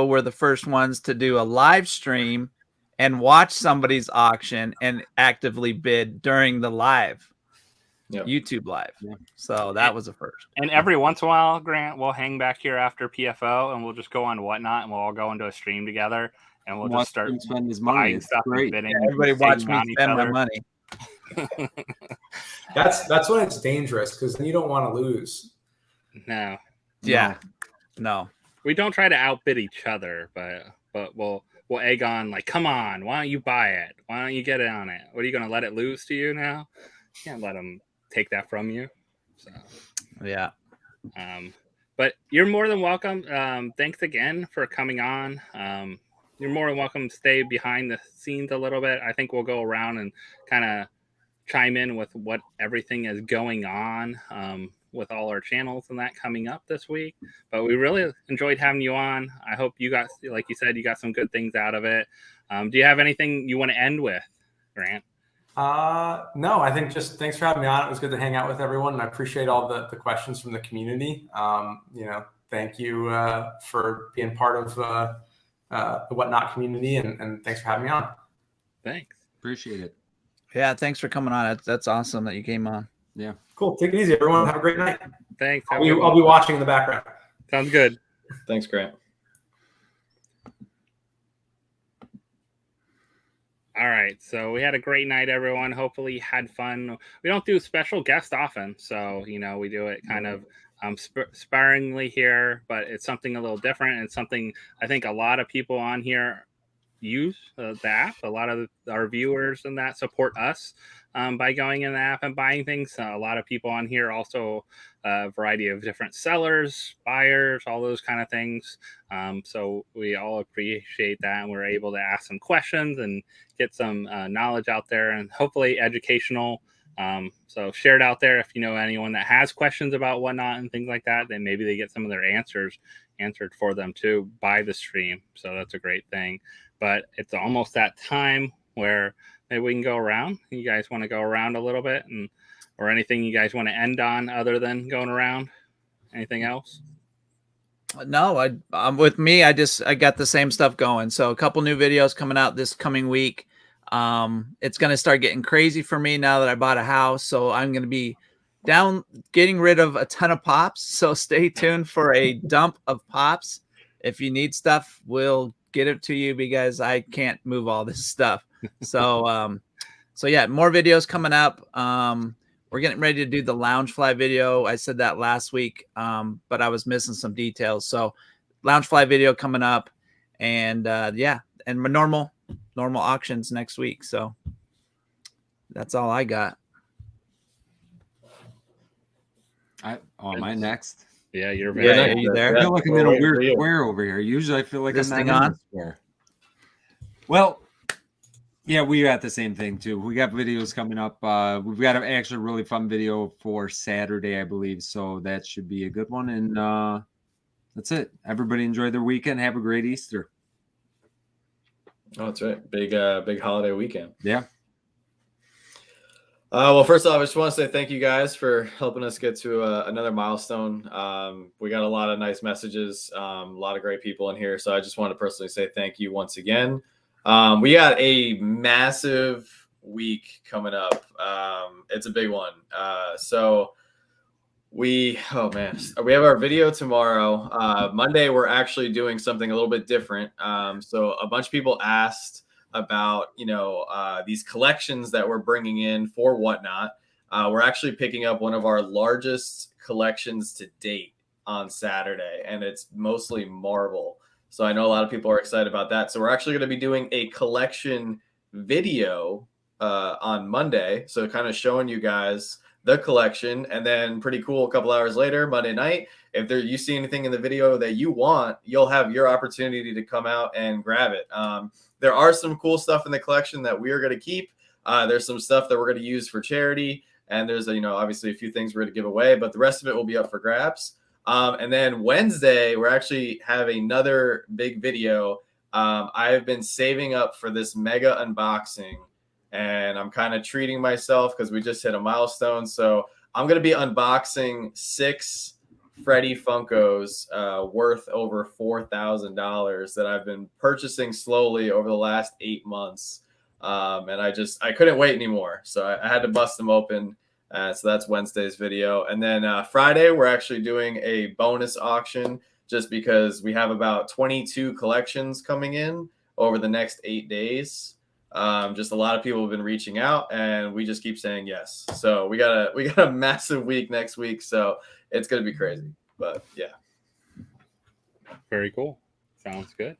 were the first ones to do a live stream and watch somebody's auction and actively bid during the live. Yep. YouTube live. Yeah. So that was a first. And every once in a while, Grant, we'll hang back here after PFO and we'll just go on Whatnot and we'll all go into a stream together and we'll just start spend his money. Stuff great. And yeah, everybody watch me spend my money. That's when it's dangerous because then you don't want to lose. No. Yeah. No. We don't try to outbid each other, but we'll will egg on, like, come on, why don't you buy it? Why don't you get it on it? What are you going to let it lose to you now? You can't let them take that from you. So, yeah. But you're more than welcome. Thanks again for coming on. You're more than welcome to stay behind the scenes a little bit. I think we'll go around and kind of chime in with what everything is going on with all our channels and that coming up this week. But we really enjoyed having you on. I hope you got, like you said, you got some good things out of it. Do you have anything you want to end with, Grant? No, I think just thanks for having me on. It was good to hang out with everyone, and I appreciate all the questions from the community. Thank you for being part of the Whatnot community, and thanks for having me on. Thanks. Appreciate it. Yeah, thanks for coming on. That's awesome that you came on. Yeah. Cool. Take it easy, everyone. Have a great night. Thanks. I'll be watching in the background. Sounds good. Thanks, Grant. All right, so we had a great night, everyone. Hopefully you had fun. We don't do special guests often, so we do it kind of sparingly here, but it's something a little different, and something I think a lot of people on here use the app. A lot of our viewers and that support us by going in the app and buying things. A lot of people on here also a variety of different sellers, buyers, all those kind of things. So we all appreciate that, and we're able to ask some questions and get some knowledge out there, and hopefully educational. So share it out there if you know anyone that has questions about Whatnot and things like that. Then maybe they get some of their answered for them too by the stream. So that's a great thing. But it's almost that time where maybe we can go around. You guys want to go around a little bit, or anything you guys want to end on other than going around? Anything else? No, I'm with me. I got the same stuff going. So a couple new videos coming out this coming week. It's going to start getting crazy for me now that I bought a house. So I'm going to be getting rid of a ton of pops. So stay tuned for a dump of pops. If you need stuff, we'll get it to you because I can't move all this stuff. So, yeah, more videos coming up. We're getting ready to do the Loungefly video. I said that last week, but I was missing some details. So Loungefly video coming up, and and my normal auctions next week. So that's all I got. Am I next? Yeah, you're very. Yeah, are you there? I feel like I'm in a weird square over here. Usually I feel like this I'm thing not in on a square. Well, yeah, we got the same thing too. We got videos coming up. We've got an actually really fun video for Saturday, I believe. So that should be a good one. And that's it. Everybody enjoy their weekend. Have a great Easter. Oh, that's right. Big holiday weekend. Yeah. Well, first off, I just want to say thank you guys for helping us get to another milestone. We got a lot of nice messages, a lot of great people in here. So I just want to personally say thank you once again. We got a massive week coming up. It's a big one. We have our video tomorrow. Monday, we're actually doing something a little bit different. So a bunch of people asked about, these collections that we're bringing in for Whatnot. We're actually picking up one of our largest collections to date on Saturday, and it's mostly marble. So I know a lot of people are excited about that. So we're actually going to be doing a collection video on Monday. So kind of showing you guys the collection, and then pretty cool, a couple hours later, Monday night, if you see anything in the video that you want, you'll have your opportunity to come out and grab it. There are some cool stuff in the collection that we are going to keep. There's some stuff that we're going to use for charity, and there's obviously a few things we're going to give away, but the rest of it will be up for grabs. And then Wednesday, we're actually having another big video. I've been saving up for this mega unboxing, and I'm kind of treating myself because we just hit a milestone. So I'm going to be unboxing 6 Freddy Funkos worth over $4,000 that I've been purchasing slowly over the last 8 months. And I couldn't wait anymore. So I had to bust them open. So that's Wednesday's video. And then Friday, we're actually doing a bonus auction just because we have about 22 collections coming in over the next 8 days. Just a lot of people have been reaching out, and we just keep saying yes. So we got a massive week next week. So it's going to be crazy, but yeah. Very cool. Sounds good.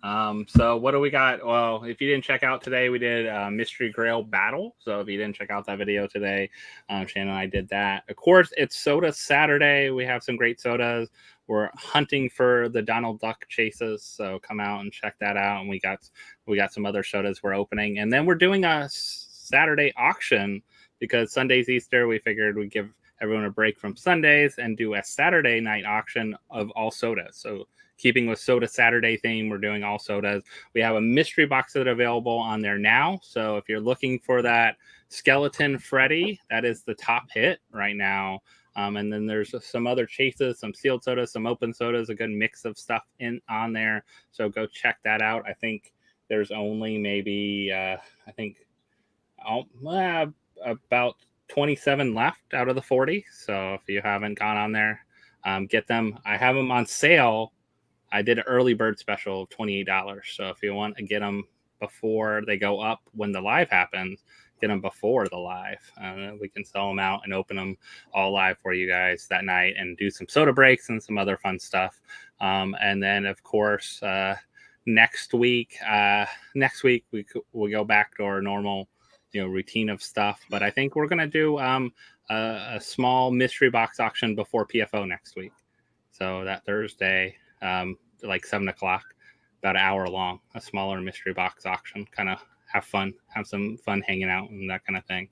So what do we got? Well, if you didn't check out today, we did a Mystery Grail battle. So if you didn't check out that video today, Shannon and I did that. Of course, it's Soda Saturday. We have some great sodas. We're hunting for the Donald Duck chases. So come out and check that out. And we got some other sodas we're opening. And then we're doing a Saturday auction because Sunday's Easter. We figured we'd give everyone a break from Sundays and do a Saturday night auction of all sodas. So keeping with Soda Saturday theme, we're doing all sodas. We have a mystery box that available on there now. So if you're looking for that Skeleton Freddy, that is the top hit right now. And then there's some other chases, some sealed sodas, some open sodas, a good mix of stuff on there. So go check that out. I think there's only maybe, about 27 left out of the 40. So if you haven't gone on there, get them. I have them on sale. I did an early bird special of $28. So if you want to get them before they go up when the live happens, get them before the live. We can sell them out and open them all live for you guys that night and do some soda breaks and some other fun stuff. And then, of course, next week we go back to our normal routine of stuff. But I think we're going to do a small mystery box auction before PFO next week. So that Thursday, like 7 o'clock, about an hour long, a smaller mystery box auction, kind of have some fun hanging out and that kind of thing.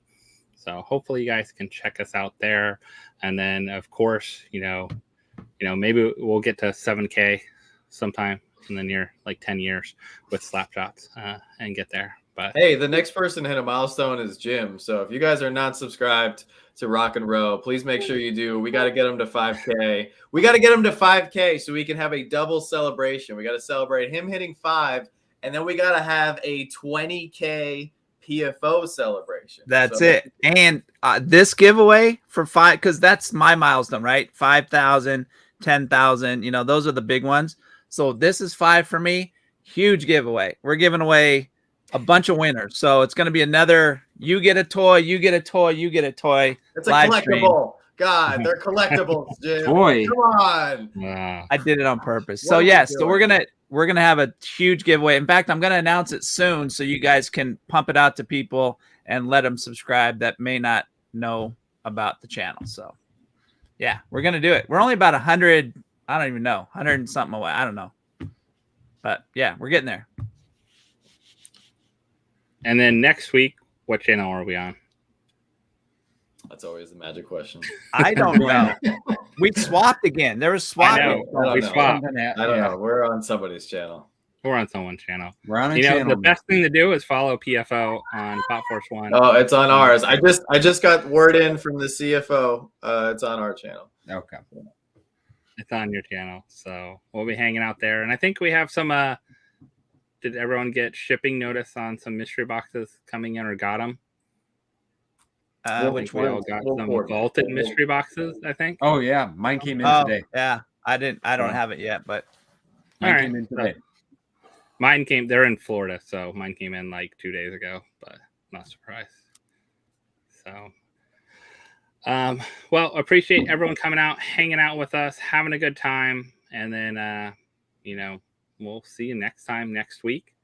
So hopefully you guys can check us out there. And then of course, maybe we'll get to 7K sometime in the near 10 years with Slapshots and get there. But hey, the next person to hit a milestone is Jim. So if you guys are not subscribed to RockNRowe, please make sure you do. We got to get him to 5K. We got to get him to 5K so we can have a double celebration. We got to celebrate him hitting 5, and then we got to have a 20K PFO celebration. That's it. And this giveaway for 5, because that's my milestone, right? 5,000, 10,000. Those are the big ones. So this is 5 for me. Huge giveaway. We're giving away a bunch of winners. So it's going to be another, you get a toy, you get a toy, you get a toy. It's a collectible. Stream. God, they're collectibles, Jim. Toy. Come on. Wow. I did it on purpose. So yes, so we're going to have a huge giveaway. In fact, I'm going to announce it soon so you guys can pump it out to people and let them subscribe that may not know about the channel. So yeah, we're going to do it. We're only about 100, I don't even know, 100 and something away. I don't know. But yeah, we're getting there. And then next week, what channel are we on? That's always the magic question. I don't know. We swapped again. There was swapping. We swapped. I don't know. We're on somebody's channel. We're on someone's channel. We're on a channel. The best thing to do is follow PFO on PopFourceOne. Oh, it's on ours. I just got word in from the CFO. It's on our channel. Okay. It's on your channel. So we'll be hanging out there. And I think we have some did everyone get shipping notice on some mystery boxes coming in or got them? Which we all got some vaulted mystery boxes, I think. Oh yeah, mine came in today. Yeah, I don't have it yet, but mine came in today. Mine came. They're in Florida, so mine came in 2 days ago, but not surprised. So, well, appreciate everyone coming out, hanging out with us, having a good time, and then we'll see you next time next week.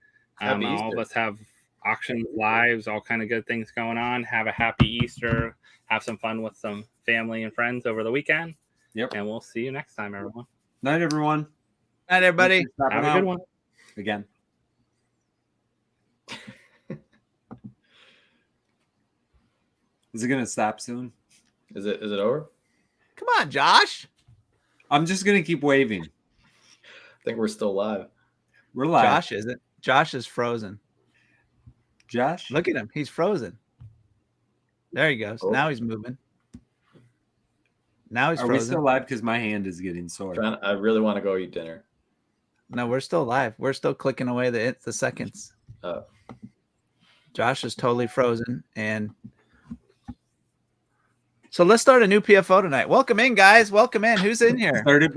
All of us have auctions, lives, all kind of good things going on. Have a happy Easter. Have some fun with some family and friends over the weekend. Yep. And we'll see you next time, everyone. Night, everyone. Night, everybody. Have a good one. Again. Is it gonna stop soon? Is it over? Come on, Josh. I'm just gonna keep waving. I think we're still live. We're live. Josh isn't. Josh is frozen. Josh? Look at him. He's frozen. There he goes. Oh. Now he's moving. Now he's Are frozen. we still live? Because my hand is getting sore. I really want to go eat dinner. No, we're still live. We're still clicking away the seconds. Josh is totally frozen. And so let's start a new PFO tonight. Welcome in, guys. Welcome in. Who's in here? Started